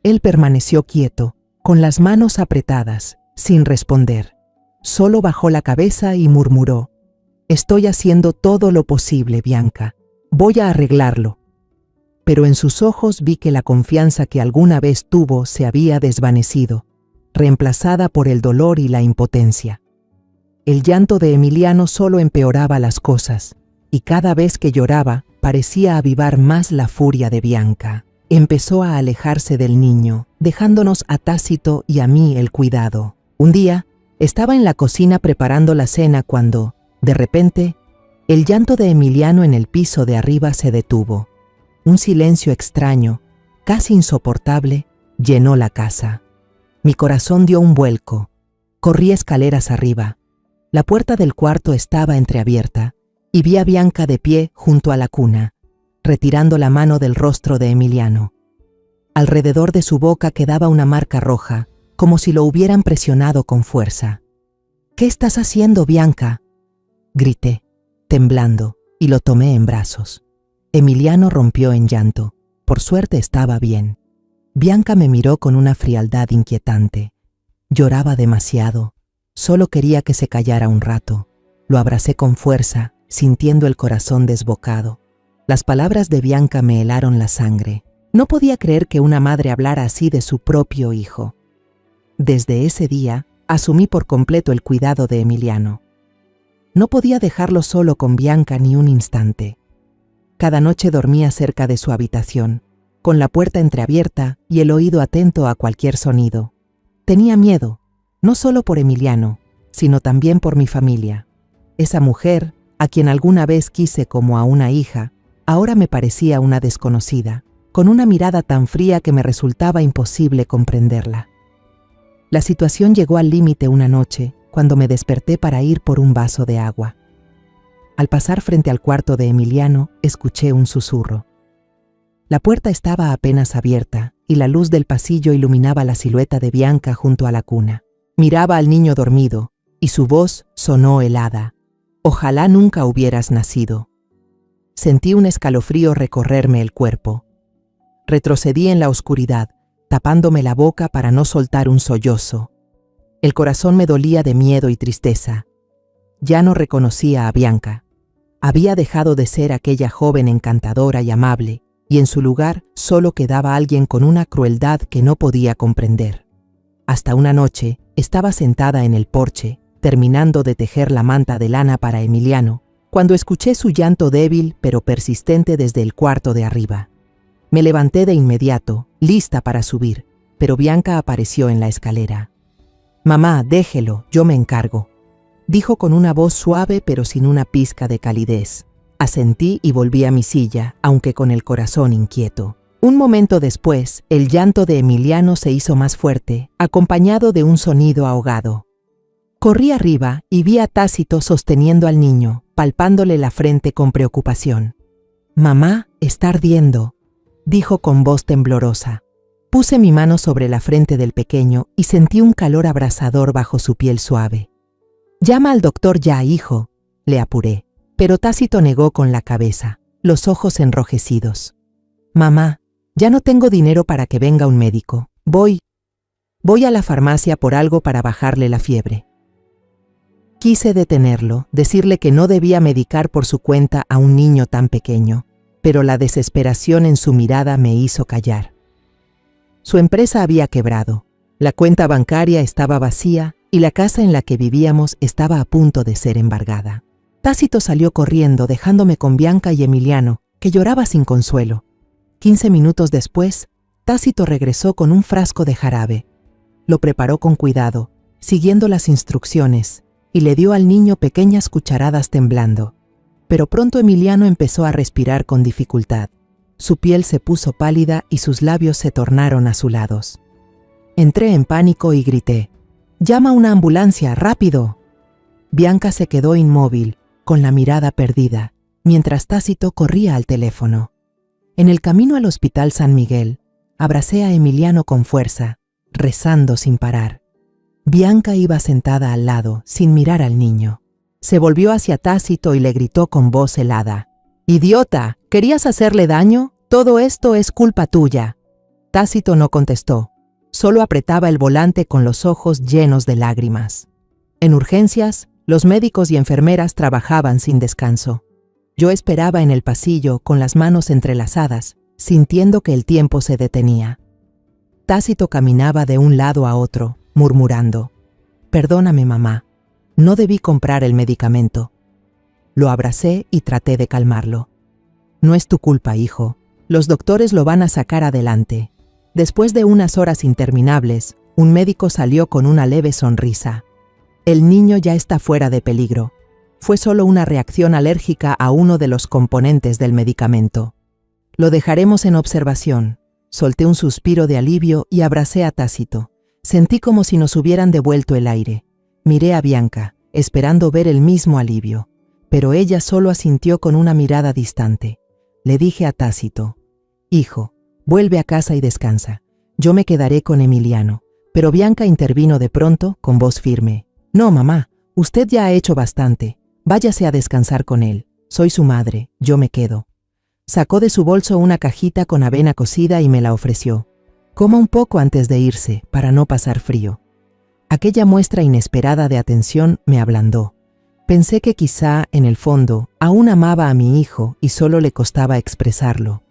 A: Él permaneció quieto, con las manos apretadas, sin responder. Solo bajó la cabeza y murmuró: «Estoy haciendo todo lo posible, Bianca. Voy a arreglarlo». Pero en sus ojos vi que la confianza que alguna vez tuvo se había desvanecido, reemplazada por el dolor y la impotencia. El llanto de Emiliano solo empeoraba las cosas, y cada vez que lloraba parecía avivar más la furia de Bianca. Empezó a alejarse del niño, dejándonos a Tácito y a mí el cuidado. Un día, estaba en la cocina preparando la cena cuando, de repente, el llanto de Emiliano en el piso de arriba se detuvo. Un silencio extraño, casi insoportable, llenó la casa. Mi corazón dio un vuelco. Corrí escaleras arriba. La puerta del cuarto estaba entreabierta y vi a Bianca de pie junto a la cuna, retirando la mano del rostro de Emiliano. Alrededor de su boca quedaba una marca roja, como si lo hubieran presionado con fuerza. «¿Qué estás haciendo, Bianca?», grité, temblando, y lo tomé en brazos. Emiliano rompió en llanto. Por suerte estaba bien. Bianca me miró con una frialdad inquietante. Lloraba demasiado. Solo quería que se callara un rato. Lo abracé con fuerza, sintiendo el corazón desbocado. Las palabras de Bianca me helaron la sangre. No podía creer que una madre hablara así de su propio hijo. Desde ese día, asumí por completo el cuidado de Emiliano. No podía dejarlo solo con Bianca ni un instante. Cada noche dormía cerca de su habitación, con la puerta entreabierta y el oído atento a cualquier sonido. Tenía miedo, no solo por Emiliano, sino también por mi familia. Esa mujer, a quien alguna vez quise como a una hija, ahora me parecía una desconocida, con una mirada tan fría que me resultaba imposible comprenderla. La situación llegó al límite una noche, cuando me desperté para ir por un vaso de agua. Al pasar frente al cuarto de Emiliano, escuché un susurro. La puerta estaba apenas abierta y la luz del pasillo iluminaba la silueta de Bianca junto a la cuna. Miraba al niño dormido y su voz sonó helada. «Ojalá nunca hubieras nacido». Sentí un escalofrío recorrerme el cuerpo. Retrocedí en la oscuridad, tapándome la boca para no soltar un sollozo. El corazón me dolía de miedo y tristeza. Ya no reconocía a Bianca. Había dejado de ser aquella joven encantadora y amable, y en su lugar solo quedaba alguien con una crueldad que no podía comprender. Hasta una noche estaba sentada en el porche, terminando de tejer la manta de lana para Emiliano, cuando escuché su llanto débil pero persistente desde el cuarto de arriba. Me levanté de inmediato, lista para subir, pero Bianca apareció en la escalera. «Mamá, déjelo, yo me encargo», dijo con una voz suave pero sin una pizca de calidez. Asentí y volví a mi silla, aunque con el corazón inquieto. Un momento después, el llanto de Emiliano se hizo más fuerte, acompañado de un sonido ahogado. Corrí arriba y vi a Tácito sosteniendo al niño, palpándole la frente con preocupación. «Mamá, está ardiendo», dijo con voz temblorosa. Puse mi mano sobre la frente del pequeño y sentí un calor abrasador bajo su piel suave. «Llama al doctor ya, hijo», le apuré, pero Tácito negó con la cabeza, los ojos enrojecidos. «Mamá, ya no tengo dinero para que venga un médico. Voy a la farmacia por algo para bajarle la fiebre». Quise detenerlo, decirle que no debía medicar por su cuenta a un niño tan pequeño, pero la desesperación en su mirada me hizo callar. Su empresa había quebrado, la cuenta bancaria estaba vacía y la casa en la que vivíamos estaba a punto de ser embargada. Tácito salió corriendo, dejándome con Bianca y Emiliano, que lloraba sin consuelo. 15 minutos después, Tácito regresó con un frasco de jarabe. Lo preparó con cuidado, siguiendo las instrucciones, y le dio al niño pequeñas cucharadas temblando. Pero pronto Emiliano empezó a respirar con dificultad. Su piel se puso pálida y sus labios se tornaron azulados. Entré en pánico y grité: «¡Llama a una ambulancia, rápido!». Bianca se quedó inmóvil, con la mirada perdida, mientras Tácito corría al teléfono. En el camino al Hospital San Miguel, abracé a Emiliano con fuerza, rezando sin parar. Bianca iba sentada al lado, sin mirar al niño. Se volvió hacia Tácito y le gritó con voz helada: «¡Idiota! ¿Querías hacerle daño? Todo esto es culpa tuya». Tácito no contestó, solo apretaba el volante con los ojos llenos de lágrimas. En urgencias, los médicos y enfermeras trabajaban sin descanso. Yo esperaba en el pasillo con las manos entrelazadas, sintiendo que el tiempo se detenía. Tácito caminaba de un lado a otro, murmurando: «Perdóname, mamá, no debí comprar el medicamento». Lo abracé y traté de calmarlo. «No es tu culpa, hijo. Los doctores lo van a sacar adelante». Después de unas horas interminables, un médico salió con una leve sonrisa. «El niño ya está fuera de peligro. Fue solo una reacción alérgica a uno de los componentes del medicamento. Lo dejaremos en observación». Solté un suspiro de alivio y abracé a Tácito. Sentí como si nos hubieran devuelto el aire. Miré a Bianca, esperando ver el mismo alivio, pero ella solo asintió con una mirada distante. Le dije a Tácito: «Hijo, vuelve a casa y descansa. Yo me quedaré con Emiliano». Pero Bianca intervino de pronto, con voz firme: «No, mamá, usted ya ha hecho bastante. Váyase a descansar con él. Soy su madre, yo me quedo». Sacó de su bolso una cajita con avena cocida y me la ofreció. «Coma un poco antes de irse, para no pasar frío». Aquella muestra inesperada de atención me ablandó. Pensé que quizá, en el fondo, aún amaba a mi hijo y solo le costaba expresarlo.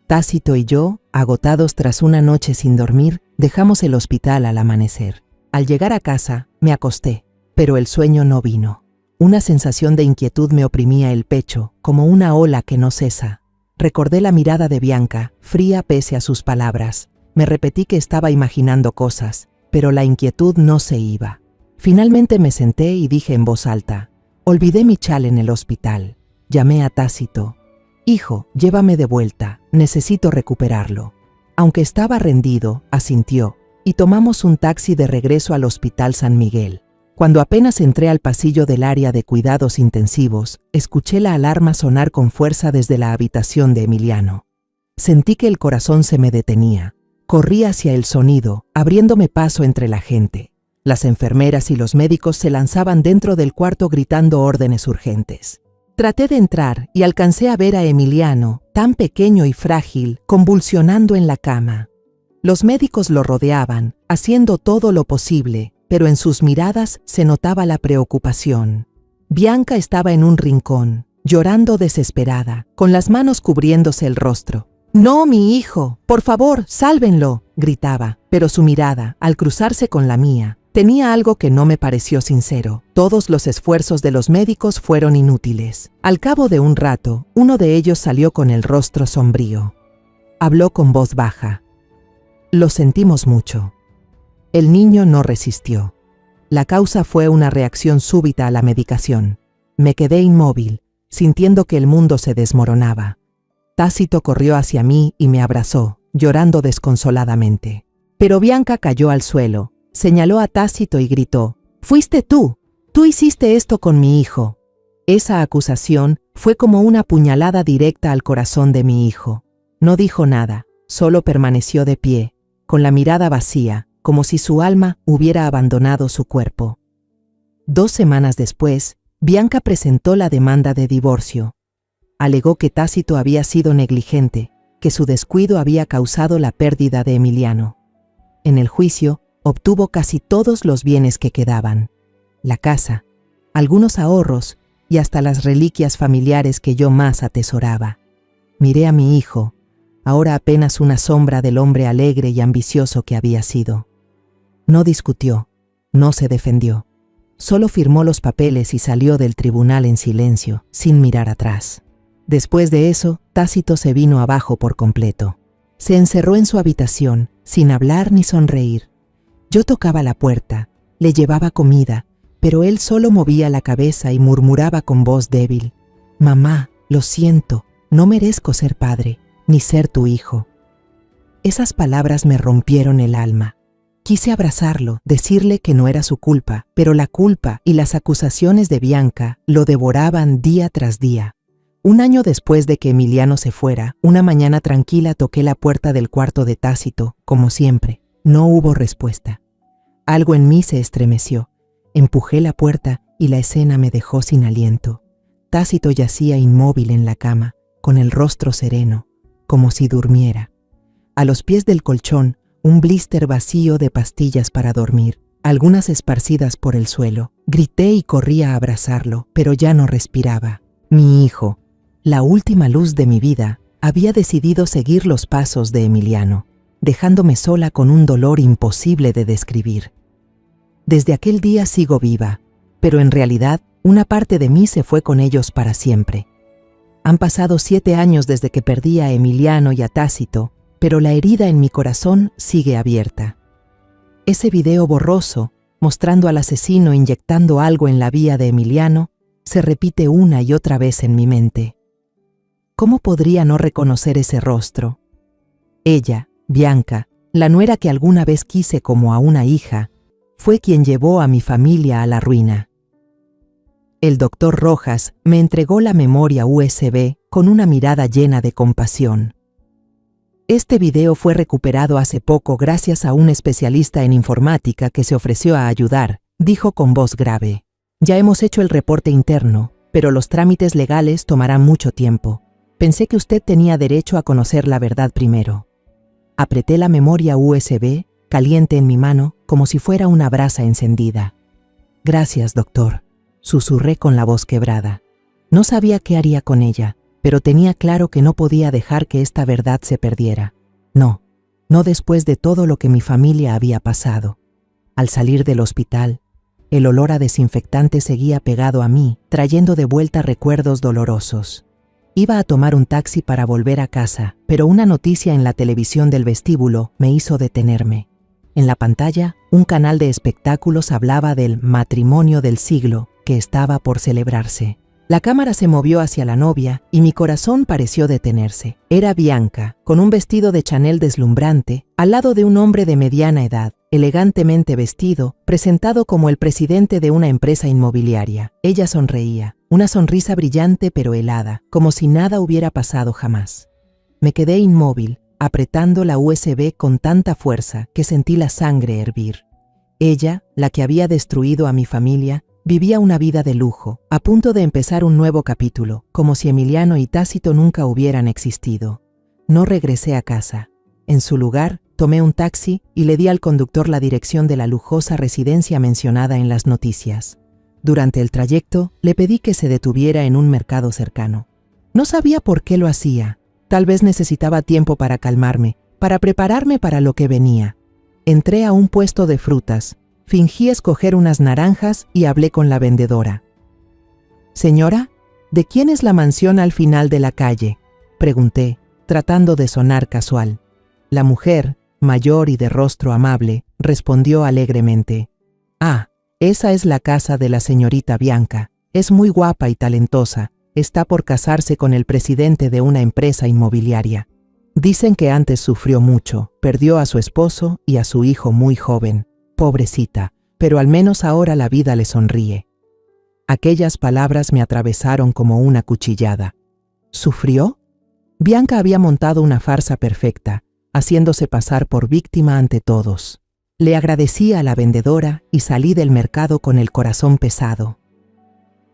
A: Tácito y yo, agotados tras una noche sin dormir, dejamos el hospital al amanecer. Al llegar a casa, me acosté, pero el sueño no vino. Una sensación de inquietud me oprimía el pecho, como una ola que no cesa. Recordé la mirada de Bianca, fría pese a sus palabras. Me repetí que estaba imaginando cosas, pero la inquietud no se iba. Finalmente me senté y dije en voz alta: «Olvidé mi chal en el hospital». Llamé a Tácito: «Hijo, llévame de vuelta, necesito recuperarlo». Aunque estaba rendido, asintió, y tomamos un taxi de regreso al Hospital San Miguel. Cuando apenas entré al pasillo del área de cuidados intensivos, escuché la alarma sonar con fuerza desde la habitación de Emiliano. Sentí que el corazón se me detenía. Corrí hacia el sonido, abriéndome paso entre la gente. Las enfermeras y los médicos se lanzaban dentro del cuarto gritando órdenes urgentes. Traté de entrar y alcancé a ver a Emiliano, tan pequeño y frágil, convulsionando en la cama. Los médicos lo rodeaban, haciendo todo lo posible, pero en sus miradas se notaba la preocupación. Bianca estaba en un rincón, llorando desesperada, con las manos cubriéndose el rostro. «¡No, mi hijo! ¡Por favor, sálvenlo!», gritaba, pero su mirada, al cruzarse con la mía, tenía algo que no me pareció sincero. Todos los esfuerzos de los médicos fueron inútiles. Al cabo de un rato, uno de ellos salió con el rostro sombrío. Habló con voz baja: «Lo sentimos mucho». El niño no resistió. La causa fue una reacción súbita a la medicación. Me quedé inmóvil, sintiendo que el mundo se desmoronaba. Tácito corrió hacia mí y me abrazó, llorando desconsoladamente. Pero Bianca cayó al suelo, señaló a Tácito y gritó: «¡Fuiste tú! ¡Tú hiciste esto con mi hijo!». Esa acusación fue como una puñalada directa al corazón de mi hijo. No dijo nada, solo permaneció de pie, con la mirada vacía, como si su alma hubiera abandonado su cuerpo. 2 semanas después, Bianca presentó la demanda de divorcio. Alegó que Tácito había sido negligente, que su descuido había causado la pérdida de Emiliano. En el juicio, obtuvo casi todos los bienes que quedaban: la casa, algunos ahorros y hasta las reliquias familiares que yo más atesoraba. Miré a mi hijo, ahora apenas una sombra del hombre alegre y ambicioso que había sido. No discutió, no se defendió. Solo firmó los papeles y salió del tribunal en silencio, sin mirar atrás. Después de eso, Tácito se vino abajo por completo. Se encerró en su habitación, sin hablar ni sonreír. Yo tocaba la puerta, le llevaba comida, pero él solo movía la cabeza y murmuraba con voz débil: «Mamá, lo siento, no merezco ser padre, ni ser tu hijo». Esas palabras me rompieron el alma. Quise abrazarlo, decirle que no era su culpa, pero la culpa y las acusaciones de Bianca lo devoraban día tras día. Un año después de que Emiliano se fuera, una mañana tranquila toqué la puerta del cuarto de Tácito, como siempre. No hubo respuesta. Algo en mí se estremeció. Empujé la puerta y la escena me dejó sin aliento. Tácito yacía inmóvil en la cama, con el rostro sereno, como si durmiera. A los pies del colchón, un blister vacío de pastillas para dormir, algunas esparcidas por el suelo. Grité y corrí a abrazarlo, pero ya no respiraba. Mi hijo, la última luz de mi vida, había decidido seguir los pasos de Emiliano, dejándome sola con un dolor imposible de describir. Desde aquel día sigo viva, pero en realidad una parte de mí se fue con ellos para siempre. Han pasado 7 años desde que perdí a Emiliano y a Tácito, pero la herida en mi corazón sigue abierta. Ese video borroso, mostrando al asesino inyectando algo en la vía de Emiliano, se repite una y otra vez en mi mente. ¿Cómo podría no reconocer ese rostro? Ella, Bianca, la nuera que alguna vez quise como a una hija, fue quien llevó a mi familia a la ruina. El doctor Rojas me entregó la memoria USB con una mirada llena de compasión. Este video fue recuperado hace poco gracias a un especialista en informática que se ofreció a ayudar, dijo con voz grave. Ya hemos hecho el reporte interno, pero los trámites legales tomarán mucho tiempo. Pensé que usted tenía derecho a conocer la verdad primero. Apreté la memoria USB, caliente en mi mano, como si fuera una brasa encendida. Gracias, doctor, susurré con la voz quebrada. No sabía qué haría con ella, pero tenía claro que no podía dejar que esta verdad se perdiera. No después de todo lo que mi familia había pasado. Al salir del hospital, el olor a desinfectante seguía pegado a mí, trayendo de vuelta recuerdos dolorosos. Iba a tomar un taxi para volver a casa, pero una noticia en la televisión del vestíbulo me hizo detenerme. En la pantalla, un canal de espectáculos hablaba del matrimonio del siglo que estaba por celebrarse. La cámara se movió hacia la novia y mi corazón pareció detenerse. Era Bianca, con un vestido de Chanel deslumbrante, al lado de un hombre de mediana edad, elegantemente vestido, presentado como el presidente de una empresa inmobiliaria. Ella sonreía, una sonrisa brillante pero helada, como si nada hubiera pasado jamás. Me quedé inmóvil, apretando la USB con tanta fuerza que sentí la sangre hervir. Ella, la que había destruido a mi familia, vivía una vida de lujo, a punto de empezar un nuevo capítulo, como si Emiliano y Tácito nunca hubieran existido. No regresé a casa. En su lugar, tomé un taxi y le di al conductor la dirección de la lujosa residencia mencionada en las noticias. Durante el trayecto, le pedí que se detuviera en un mercado cercano. No sabía por qué lo hacía. Tal vez necesitaba tiempo para calmarme, para prepararme para lo que venía. Entré a un puesto de frutas, fingí escoger unas naranjas y hablé con la vendedora. «Señora, ¿de quién es la mansión al final de la calle?», pregunté, tratando de sonar casual. La mujer, mayor y de rostro amable, respondió alegremente: «Ah, esa es la casa de la señorita Bianca. Es muy guapa y talentosa. Está por casarse con el presidente de una empresa inmobiliaria. Dicen que antes sufrió mucho, perdió a su esposo y a su hijo muy joven. Pobrecita, pero al menos ahora la vida le sonríe». Aquellas palabras me atravesaron como una cuchillada. ¿Sufrió? Bianca había montado una farsa perfecta, haciéndose pasar por víctima ante todos. Le agradecí a la vendedora y salí del mercado con el corazón pesado.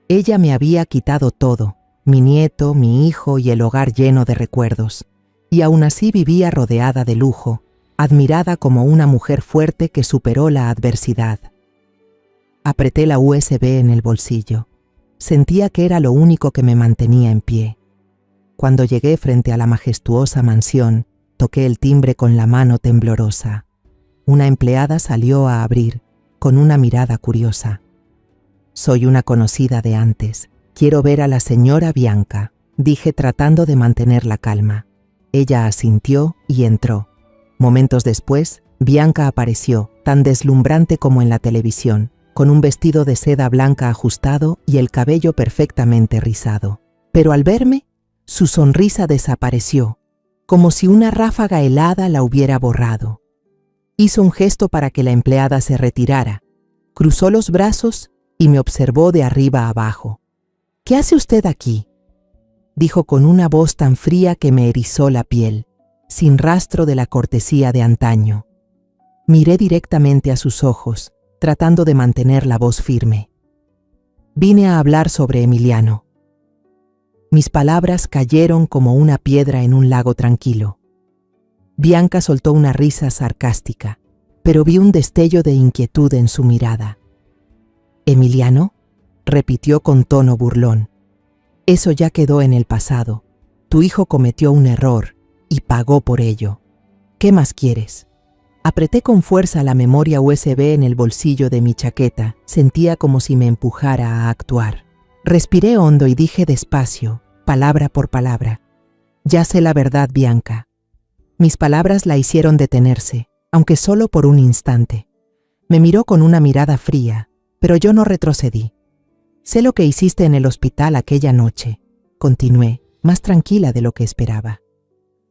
A: Ella me había quitado todo, mi nieto, mi hijo y el hogar lleno de recuerdos, y aún así vivía rodeada de lujo, admirada como una mujer fuerte que superó la adversidad. Apreté la USB en el bolsillo. Sentía que era lo único que me mantenía en pie. Cuando llegué frente a la majestuosa mansión, toqué el timbre con la mano temblorosa. Una empleada salió a abrir, con una mirada curiosa. «Soy una conocida de antes. Quiero ver a la señora Bianca», dije tratando de mantener la calma. Ella asintió y entró. Momentos después, Bianca apareció, tan deslumbrante como en la televisión, con un vestido de seda blanca ajustado y el cabello perfectamente rizado. Pero al verme, su sonrisa desapareció, como si una ráfaga helada la hubiera borrado. Hizo un gesto para que la empleada se retirara, cruzó los brazos y me observó de arriba abajo. «¿Qué hace usted aquí?», dijo con una voz tan fría que me erizó la piel, sin rastro de la cortesía de antaño. Miré directamente a sus ojos, tratando de mantener la voz firme. «Vine a hablar sobre Emiliano». Mis palabras cayeron como una piedra en un lago tranquilo. Bianca soltó una risa sarcástica, pero vi un destello de inquietud en su mirada. «¿Emiliano?», repitió con tono burlón. «Eso ya quedó en el pasado. Tu hijo cometió un error y pagó por ello. ¿Qué más quieres?». Apreté con fuerza la memoria USB en el bolsillo de mi chaqueta. Sentía como si me empujara a actuar. Respiré hondo y dije despacio, palabra por palabra: «Ya sé la verdad, Bianca». Mis palabras la hicieron detenerse, aunque solo por un instante. Me miró con una mirada fría, pero yo no retrocedí. «Sé lo que hiciste en el hospital aquella noche», continué, más tranquila de lo que esperaba.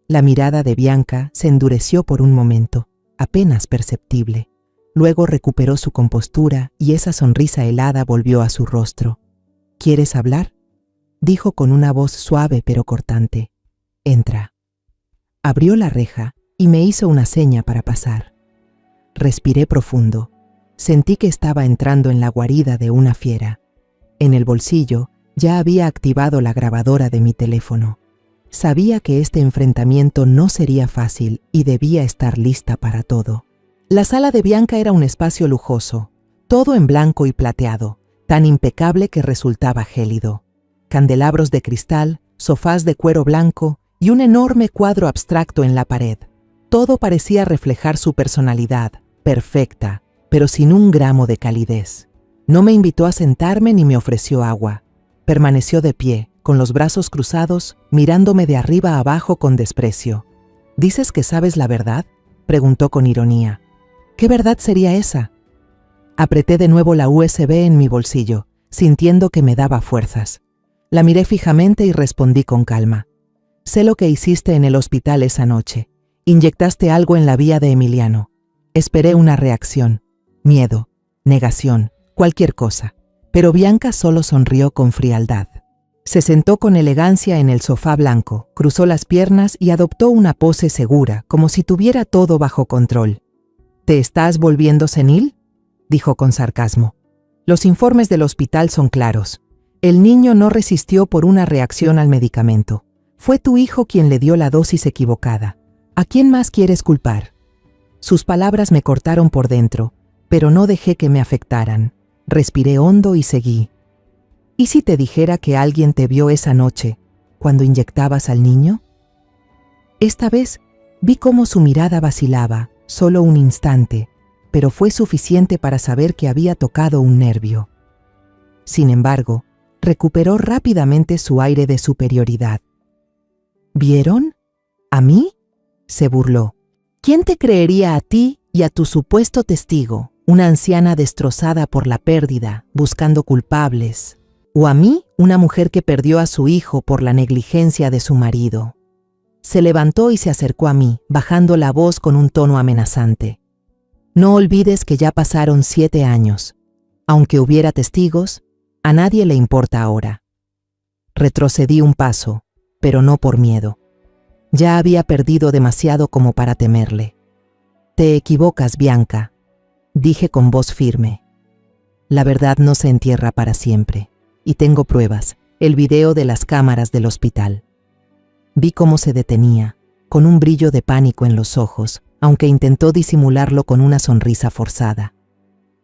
A: La mirada de Bianca se endureció por un momento, apenas perceptible. Luego recuperó su compostura y esa sonrisa helada volvió a su rostro. «¿Quieres hablar?», dijo con una voz suave pero cortante. «Entra». Abrió la reja y me hizo una seña para pasar. Respiré profundo. Sentí que estaba entrando en la guarida de una fiera. En el bolsillo ya había activado la grabadora de mi teléfono. Sabía que este enfrentamiento no sería fácil y debía estar lista para todo. La sala de Bianca era un espacio lujoso, todo en blanco y plateado, tan impecable que resultaba gélido. Candelabros de cristal, sofás de cuero blanco y un enorme cuadro abstracto en la pared. Todo parecía reflejar su personalidad, perfecta, pero sin un gramo de calidez. No me invitó a sentarme ni me ofreció agua. Permaneció de pie, con los brazos cruzados, mirándome de arriba a abajo con desprecio. «¿Dices que sabes la verdad?», preguntó con ironía. «¿Qué verdad sería esa?». Apreté de nuevo la USB en mi bolsillo, sintiendo que me daba fuerzas. La miré fijamente y respondí con calma. «Sé lo que hiciste en el hospital esa noche. Inyectaste algo en la vía de Emiliano. Esperé una reacción, miedo, negación, cualquier cosa». Pero Bianca solo sonrió con frialdad. Se sentó con elegancia en el sofá blanco, cruzó las piernas y adoptó una pose segura, como si tuviera todo bajo control. «¿Te estás volviendo senil?», dijo con sarcasmo. «Los informes del hospital son claros. El niño no resistió por una reacción al medicamento. Fue tu hijo quien le dio la dosis equivocada. ¿A quién más quieres culpar?». Sus palabras me cortaron por dentro, pero no dejé que me afectaran. Respiré hondo y seguí. «¿Y si te dijera que alguien te vio esa noche, cuando inyectabas al niño?». Esta vez vi cómo su mirada vacilaba, solo un instante, pero fue suficiente para saber que había tocado un nervio. Sin embargo, recuperó rápidamente su aire de superioridad. «¿Vieron? ¿A mí?», se burló. «¿Quién te creería a ti y a tu supuesto testigo, una anciana destrozada por la pérdida, buscando culpables? ¿O a mí, una mujer que perdió a su hijo por la negligencia de su marido?». Se levantó y se acercó a mí, bajando la voz con un tono amenazante. «No olvides que ya pasaron 7 años. Aunque hubiera testigos, a nadie le importa ahora». Retrocedí un paso, pero no por miedo. Ya había perdido demasiado como para temerle. «Te equivocas, Bianca», dije con voz firme. «La verdad no se entierra para siempre, y tengo pruebas, el video de las cámaras del hospital». Vi cómo se detenía, con un brillo de pánico en los ojos, aunque intentó disimularlo con una sonrisa forzada.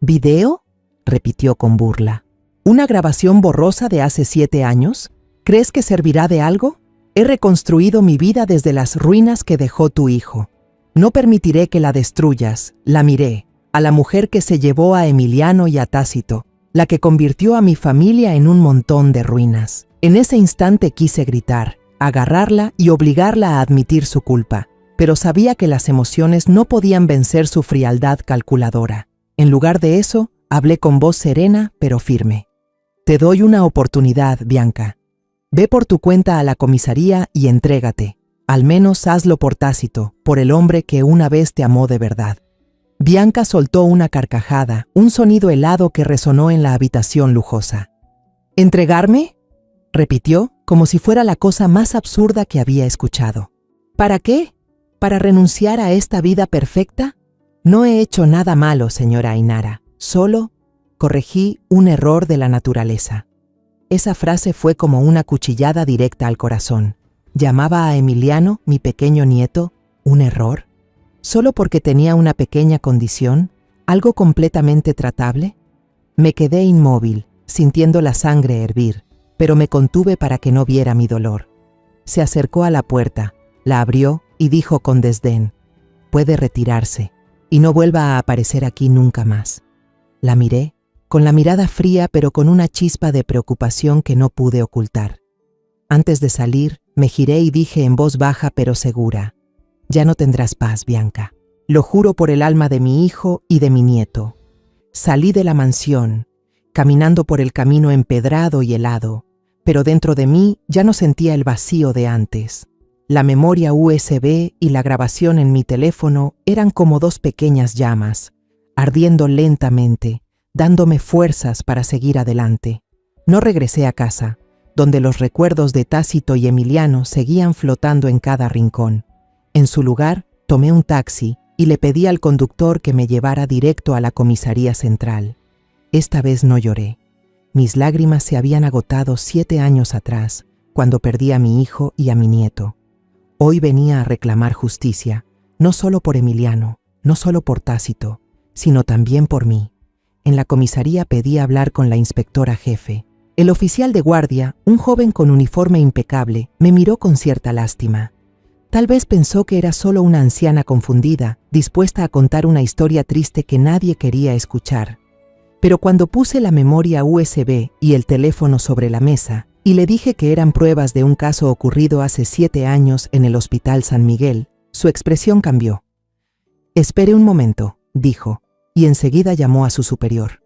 A: «¿Video?», repitió con burla. «¿Una grabación borrosa de hace 7 años? ¿Crees que servirá de algo? He reconstruido mi vida desde las ruinas que dejó tu hijo. No permitiré que la destruyas». La miré, a la mujer que se llevó a Emiliano y a Tácito, la que convirtió a mi familia en un montón de ruinas. En ese instante quise gritar, agarrarla y obligarla a admitir su culpa. pero sabía que las emociones no podían vencer su frialdad calculadora. En lugar de eso, hablé con voz serena pero firme. Te doy una oportunidad, Bianca. Ve por tu cuenta a la comisaría y entrégate. Al menos hazlo por Tácito, por el hombre que una vez te amó de verdad. Bianca soltó una carcajada, un sonido helado que resonó en la habitación lujosa. ¿Entregarme?, repitió, como si fuera la cosa más absurda que había escuchado. ¿Para qué? ¿Para renunciar a esta vida perfecta? No he hecho nada malo, señora Ainara. Solo corregí un error de la naturaleza. Esa frase fue como una cuchillada directa al corazón. ¿Llamaba a Emiliano, mi pequeño nieto, un error? ¿Solo porque tenía una pequeña condición? ¿Algo completamente tratable? Me quedé inmóvil, sintiendo la sangre hervir, pero me contuve para que no viera mi dolor. Se acercó a la puerta, la abrió y dijo con desdén: «Puede retirarse y no vuelva a aparecer aquí nunca más». La miré, con la mirada fría pero con una chispa de preocupación que no pude ocultar. Antes de salir, me giré y dije en voz baja pero segura: «Ya no tendrás paz, Bianca. Lo juro por el alma de mi hijo y de mi nieto». Salí de la mansión, caminando por el camino empedrado y helado, pero dentro de mí ya no sentía el vacío de antes. La memoria USB y la grabación en mi teléfono eran como dos pequeñas llamas, ardiendo lentamente, dándome fuerzas para seguir adelante. No regresé a casa, donde los recuerdos de Tácito y Emiliano seguían flotando en cada rincón. En su lugar, tomé un taxi y le pedí al conductor que me llevara directo a la comisaría central. Esta vez no lloré. Mis lágrimas se habían agotado 7 años atrás, cuando perdí a mi hijo y a mi nieto. Hoy venía a reclamar justicia, no solo por Emiliano, no solo por Tácito, sino también por mí. En la comisaría pedí hablar con la inspectora jefe. El oficial de guardia, un joven con uniforme impecable, me miró con cierta lástima. Tal vez pensó que era solo una anciana confundida, dispuesta a contar una historia triste que nadie quería escuchar. Pero cuando puse la memoria USB y el teléfono sobre la mesa, y le dije que eran pruebas de un caso ocurrido hace 7 años en el Hospital San Miguel, su expresión cambió. «Espere un momento», dijo, y enseguida llamó a su superior.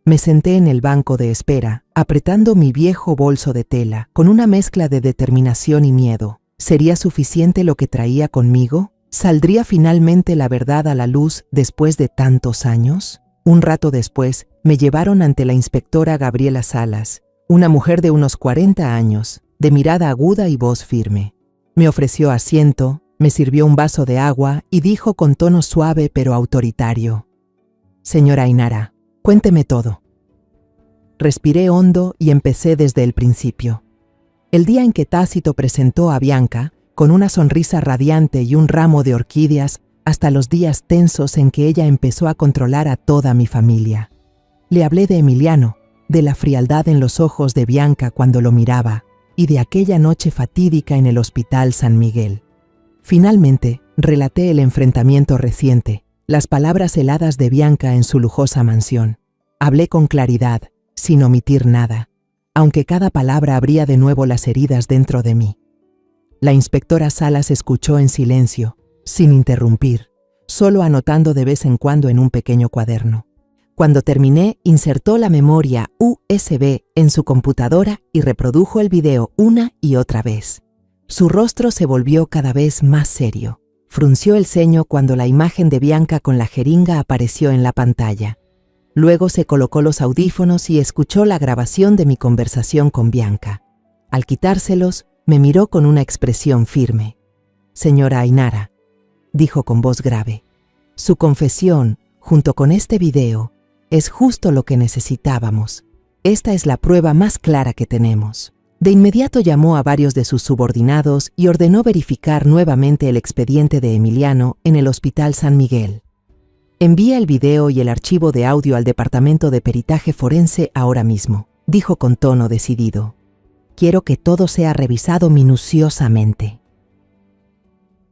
A: Me senté en el banco de espera, apretando mi viejo bolso de tela, con una mezcla de determinación y miedo. ¿Sería suficiente lo que traía conmigo? ¿Saldría finalmente la verdad a la luz después de tantos años? Un rato después, me llevaron ante la inspectora Gabriela Salas, una mujer de unos 40 años, de mirada aguda y voz firme. Me ofreció asiento, me sirvió un vaso de agua y dijo con tono suave pero autoritario: «Señora Ainara, cuénteme todo». Respiré hondo y empecé desde el principio. El día en que Tácito presentó a Bianca, con una sonrisa radiante y un ramo de orquídeas, hasta los días tensos en que ella empezó a controlar a toda mi familia. Le hablé de Emiliano, de la frialdad en los ojos de Bianca cuando lo miraba, y de aquella noche fatídica en el Hospital San Miguel. Finalmente, relaté el enfrentamiento reciente, las palabras heladas de Bianca en su lujosa mansión. Hablé con claridad, sin omitir nada, aunque cada palabra abría de nuevo las heridas dentro de mí. La inspectora Salas escuchó en silencio, sin interrumpir, solo anotando de vez en cuando en un pequeño cuaderno. Cuando terminé, insertó la memoria USB en su computadora y reprodujo el video una y otra vez. Su rostro se volvió cada vez más serio. Frunció el ceño cuando la imagen de Bianca con la jeringa apareció en la pantalla. Luego se colocó los audífonos y escuchó la grabación de mi conversación con Bianca. Al quitárselos, me miró con una expresión firme. «Señora Ainara», dijo con voz grave, «su confesión, junto con este video, es justo lo que necesitábamos. Esta es la prueba más clara que tenemos». De inmediato llamó a varios de sus subordinados y ordenó verificar nuevamente el expediente de Emiliano en el Hospital San Miguel. «Envía el video y el archivo de audio al Departamento de Peritaje Forense ahora mismo», dijo con tono decidido. «Quiero que todo sea revisado minuciosamente».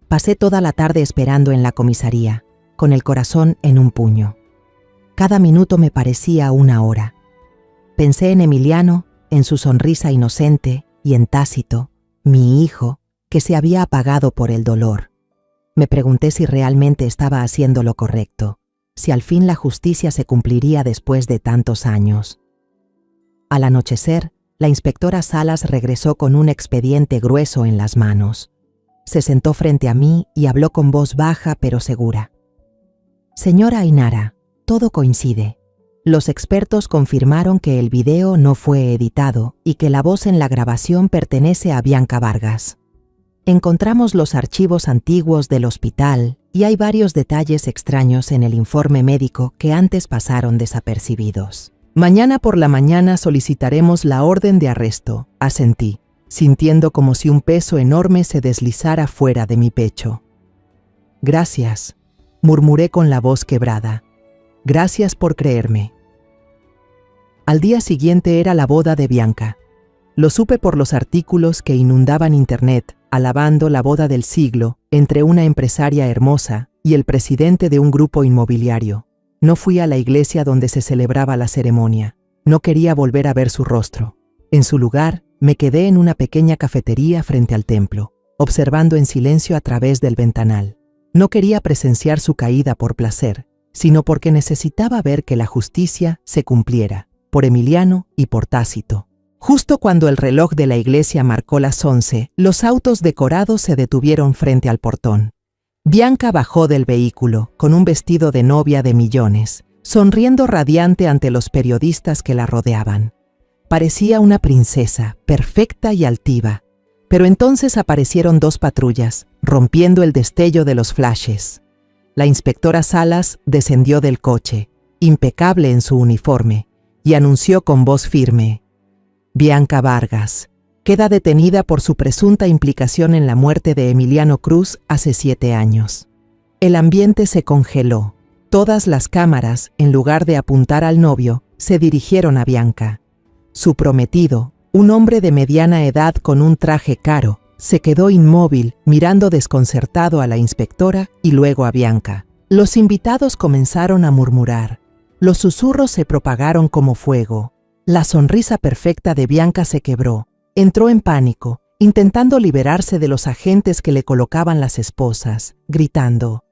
A: Pasé toda la tarde esperando en la comisaría, con el corazón en un puño. Cada minuto me parecía una hora. Pensé en Emiliano, en su sonrisa inocente, y en Tácito, mi hijo, que se había apagado por el dolor. Me pregunté si realmente estaba haciendo lo correcto, si al fin la justicia se cumpliría después de tantos años. Al anochecer, la inspectora Salas regresó con un expediente grueso en las manos. Se sentó frente a mí y habló con voz baja pero segura. Señora Ainara, todo coincide. Los expertos confirmaron que el video no fue editado y que la voz en la grabación pertenece a Bianca Vargas. Encontramos los archivos antiguos del hospital y hay varios detalles extraños en el informe médico que antes pasaron desapercibidos. Mañana por la mañana solicitaremos la orden de arresto, asentí, sintiendo como si un peso enorme se deslizara fuera de mi pecho. Gracias, murmuré con la voz quebrada. Gracias por creerme. Al día siguiente era la boda de Bianca. Lo supe por los artículos que inundaban Internet, alabando la boda del siglo entre una empresaria hermosa y el presidente de un grupo inmobiliario. No fui a la iglesia donde se celebraba la ceremonia. No quería volver a ver su rostro. En su lugar, me quedé en una pequeña cafetería frente al templo, observando en silencio a través del ventanal. No quería presenciar su caída por placer, sino porque necesitaba ver que la justicia se cumpliera, por Emiliano y por Tácito. Justo cuando el reloj de la iglesia marcó las 11, los autos decorados se detuvieron frente al portón. Bianca bajó del vehículo, con un vestido de novia de millones, sonriendo radiante ante los periodistas que la rodeaban. Parecía una princesa, perfecta y altiva. Pero entonces aparecieron 2 patrullas, rompiendo el destello de los flashes. La inspectora Salas descendió del coche, impecable en su uniforme, y anunció con voz firme: Bianca Vargas queda detenida por su presunta implicación en la muerte de Emiliano Cruz hace 7 años. El ambiente se congeló. Todas las cámaras, en lugar de apuntar al novio, se dirigieron a Bianca. Su prometido, un hombre de mediana edad con un traje caro, se quedó inmóvil, mirando desconcertado a la inspectora y luego a Bianca. Los invitados comenzaron a murmurar. Los susurros se propagaron como fuego. La sonrisa perfecta de Bianca se quebró. Entró en pánico, intentando liberarse de los agentes que le colocaban las esposas, gritando: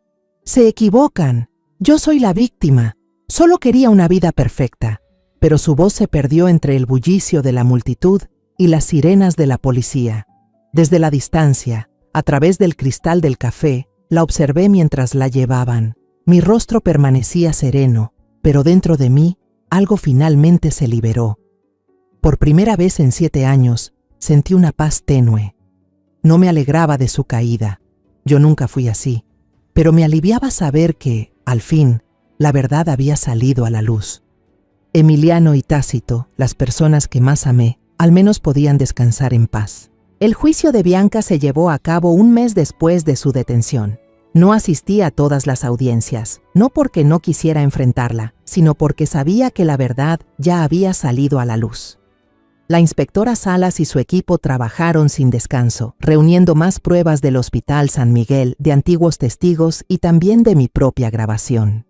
A: «¡Se equivocan! Yo soy la víctima. Solo quería una vida perfecta». Pero su voz se perdió entre el bullicio de la multitud y las sirenas de la policía. Desde la distancia, a través del cristal del café, la observé mientras la llevaban. Mi rostro permanecía sereno, pero dentro de mí, algo finalmente se liberó. Por primera vez en 7 años, sentí una paz tenue. No me alegraba de su caída. Yo nunca fui así. Pero me aliviaba saber que, al fin, la verdad había salido a la luz. Emiliano y Tácito, las personas que más amé, al menos podían descansar en paz. El juicio de Bianca se llevó a cabo un mes después de su detención. No asistí a todas las audiencias, no porque no quisiera enfrentarla, sino porque sabía que la verdad ya había salido a la luz. La inspectora Salas y su equipo trabajaron sin descanso, reuniendo más pruebas del Hospital San Miguel, de antiguos testigos y también de mi propia grabación.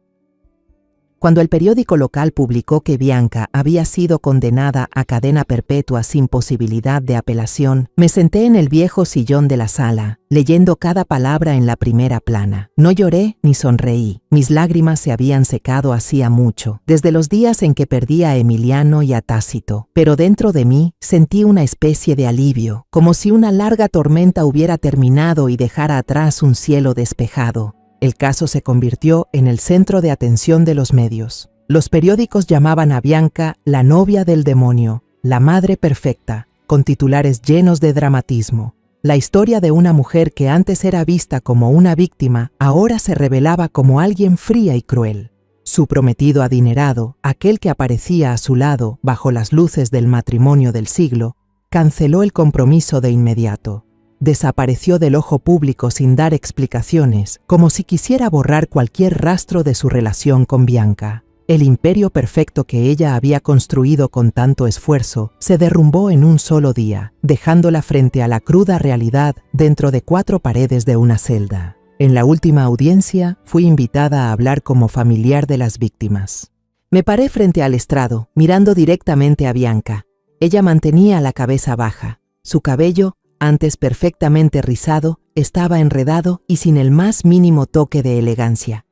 A: Cuando el periódico local publicó que Bianca había sido condenada a cadena perpetua sin posibilidad de apelación, me senté en el viejo sillón de la sala, leyendo cada palabra en la primera plana. No lloré ni sonreí. Mis lágrimas se habían secado hacía mucho, desde los días en que perdí a Emiliano y a Tácito. Pero dentro de mí sentí una especie de alivio, como si una larga tormenta hubiera terminado y dejara atrás un cielo despejado. El caso se convirtió en el centro de atención de los medios. Los periódicos llamaban a Bianca la novia del demonio, la madre perfecta, con titulares llenos de dramatismo. La historia de una mujer que antes era vista como una víctima, ahora se revelaba como alguien fría y cruel. Su prometido adinerado, aquel que aparecía a su lado bajo las luces del matrimonio del siglo, canceló el compromiso de inmediato. Desapareció del ojo público sin dar explicaciones, como si quisiera borrar cualquier rastro de su relación con Bianca. El imperio perfecto que ella había construido con tanto esfuerzo se derrumbó en un solo día, dejándola frente a la cruda realidad dentro de 4 paredes de una celda. En la última audiencia, fui invitada a hablar como familiar de las víctimas. Me paré frente al estrado, mirando directamente a Bianca. Ella mantenía la cabeza baja. Su cabello, antes perfectamente rizado, estaba enredado y sin el más mínimo toque de elegancia.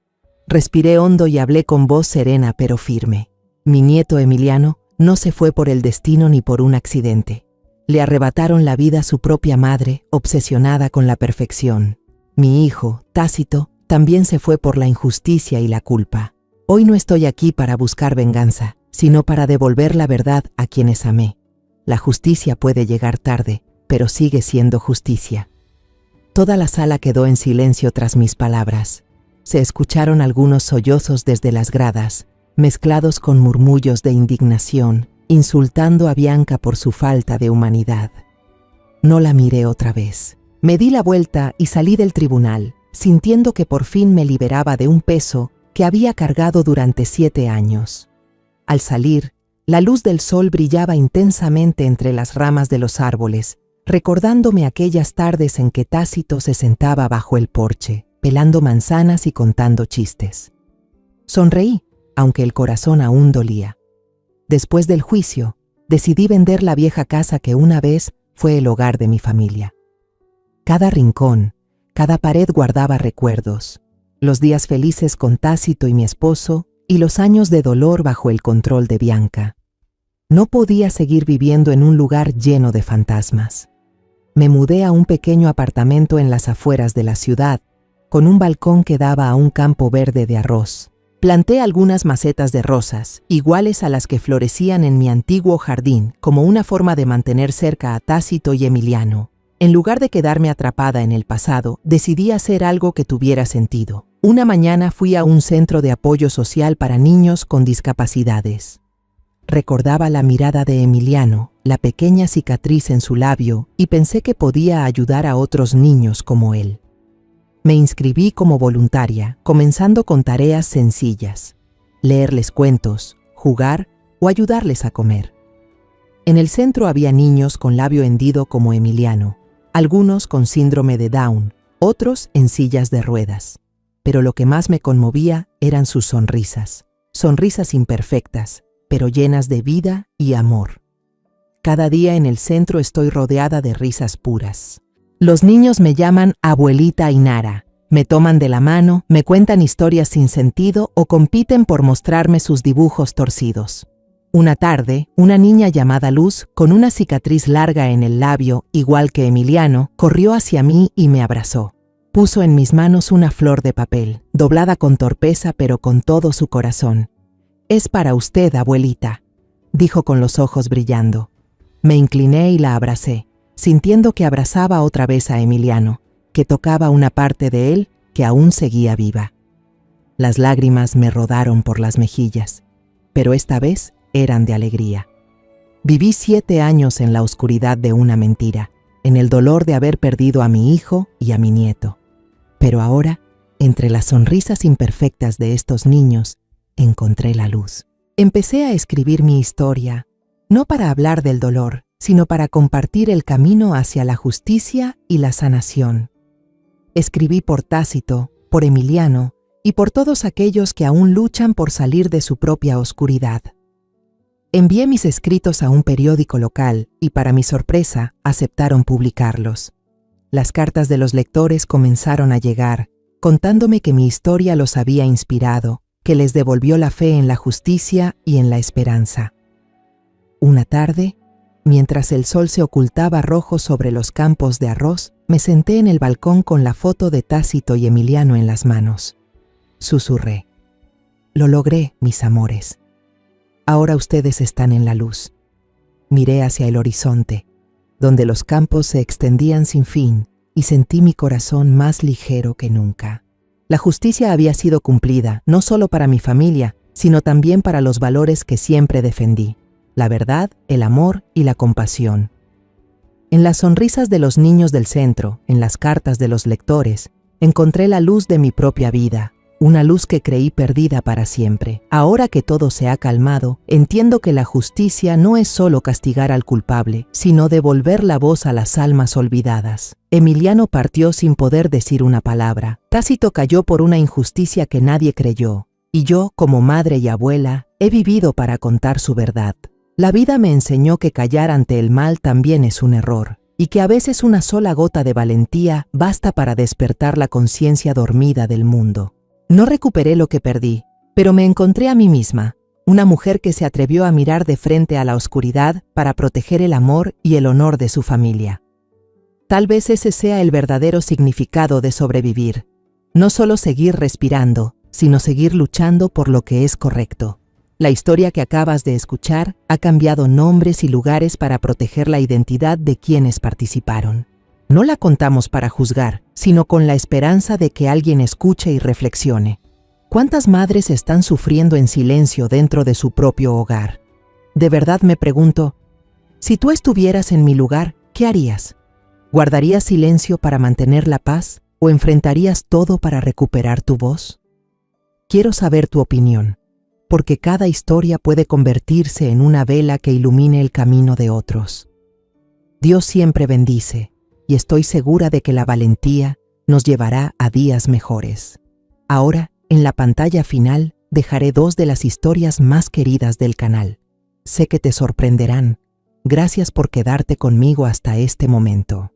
A: Respiré hondo y hablé con voz serena pero firme. Mi nieto Emiliano no se fue por el destino ni por un accidente. Le arrebataron la vida a su propia madre, obsesionada con la perfección. Mi hijo, Tácito, también se fue por la injusticia y la culpa. Hoy no estoy aquí para buscar venganza, sino para devolver la verdad a quienes amé. La justicia puede llegar tarde, pero sigue siendo justicia. Toda la sala quedó en silencio tras mis palabras. Se escucharon algunos sollozos desde las gradas, mezclados con murmullos de indignación, insultando a Bianca por su falta de humanidad. No la miré otra vez. Me di la vuelta y salí del tribunal, sintiendo que por fin me liberaba de un peso que había cargado durante 7 años. Al salir, la luz del sol brillaba intensamente entre las ramas de los árboles, recordándome aquellas tardes en que Tácito se sentaba bajo el porche, pelando manzanas y contando chistes. Sonreí, aunque el corazón aún dolía. Después del juicio, decidí vender la vieja casa que una vez fue el hogar de mi familia. Cada rincón, cada pared guardaba recuerdos, los días felices con Tácito y mi esposo y los años de dolor bajo el control de Bianca. No podía seguir viviendo en un lugar lleno de fantasmas. Me mudé a un pequeño apartamento en las afueras de la ciudad, con un balcón que daba a un campo verde de arroz. Planté algunas macetas de rosas, iguales a las que florecían en mi antiguo jardín, como una forma de mantener cerca a Tácito y Emiliano. En lugar de quedarme atrapada en el pasado, decidí hacer algo que tuviera sentido. Una mañana fui a un centro de apoyo social para niños con discapacidades. Recordaba la mirada de Emiliano, la pequeña cicatriz en su labio, y pensé que podía ayudar a otros niños como él. Me inscribí como voluntaria, comenzando con tareas sencillas: leerles cuentos, jugar o ayudarles a comer. En el centro había niños con labio hendido como Emiliano, algunos con síndrome de Down, otros en sillas de ruedas. Pero lo que más me conmovía eran sus sonrisas. Sonrisas imperfectas, pero llenas de vida y amor. Cada día en el centro estoy rodeada de risas puras. Los niños me llaman abuelita Ainara, me toman de la mano, me cuentan historias sin sentido o compiten por mostrarme sus dibujos torcidos. Una tarde, una niña llamada Luz, con una cicatriz larga en el labio, igual que Emiliano, corrió hacia mí y me abrazó. Puso en mis manos una flor de papel, doblada con torpeza pero con todo su corazón. «Es para usted, abuelita», dijo con los ojos brillando. Me incliné y la abracé, sintiendo que abrazaba otra vez a Emiliano, que tocaba una parte de él que aún seguía viva. Las lágrimas me rodaron por las mejillas, pero esta vez eran de alegría. Viví 7 años en la oscuridad de una mentira, en el dolor de haber perdido a mi hijo y a mi nieto. Pero ahora, entre las sonrisas imperfectas de estos niños, encontré la luz. Empecé a escribir mi historia, no para hablar del dolor, sino para compartir el camino hacia la justicia y la sanación. Escribí por Tácito, por Emiliano y por todos aquellos que aún luchan por salir de su propia oscuridad. Envié mis escritos a un periódico local y, para mi sorpresa, aceptaron publicarlos. Las cartas de los lectores comenzaron a llegar, contándome que mi historia los había inspirado, que les devolvió la fe en la justicia y en la esperanza. Una tarde, mientras el sol se ocultaba rojo sobre los campos de arroz, me senté en el balcón con la foto de Tácito y Emiliano en las manos. Susurré: «Lo logré, mis amores. Ahora ustedes están en la luz». Miré hacia el horizonte, donde los campos se extendían sin fin, y sentí mi corazón más ligero que nunca. La justicia había sido cumplida, no solo para mi familia, sino también para los valores que siempre defendí: la verdad, el amor y la compasión. En las sonrisas de los niños del centro, en las cartas de los lectores, encontré la luz de mi propia vida, una luz que creí perdida para siempre. Ahora que todo se ha calmado, entiendo que la justicia no es solo castigar al culpable, sino devolver la voz a las almas olvidadas. Emiliano partió sin poder decir una palabra. Tácito cayó por una injusticia que nadie creyó. Y yo, como madre y abuela, he vivido para contar su verdad. La vida me enseñó que callar ante el mal también es un error, y que a veces una sola gota de valentía basta para despertar la conciencia dormida del mundo. No recuperé lo que perdí, pero me encontré a mí misma, una mujer que se atrevió a mirar de frente a la oscuridad para proteger el amor y el honor de su familia. Tal vez ese sea el verdadero significado de sobrevivir, no solo seguir respirando, sino seguir luchando por lo que es correcto. La historia que acabas de escuchar ha cambiado nombres y lugares para proteger la identidad de quienes participaron. No la contamos para juzgar, sino con la esperanza de que alguien escuche y reflexione. ¿Cuántas madres están sufriendo en silencio dentro de su propio hogar? De verdad me pregunto, si tú estuvieras en mi lugar, ¿qué harías? ¿Guardarías silencio para mantener la paz o enfrentarías todo para recuperar tu voz? Quiero saber tu opinión, porque cada historia puede convertirse en una vela que ilumine el camino de otros. Dios siempre bendice, y estoy segura de que la valentía nos llevará a días mejores. Ahora, en la pantalla final, dejaré 2 de las historias más queridas del canal. Sé que te sorprenderán. Gracias por quedarte conmigo hasta este momento.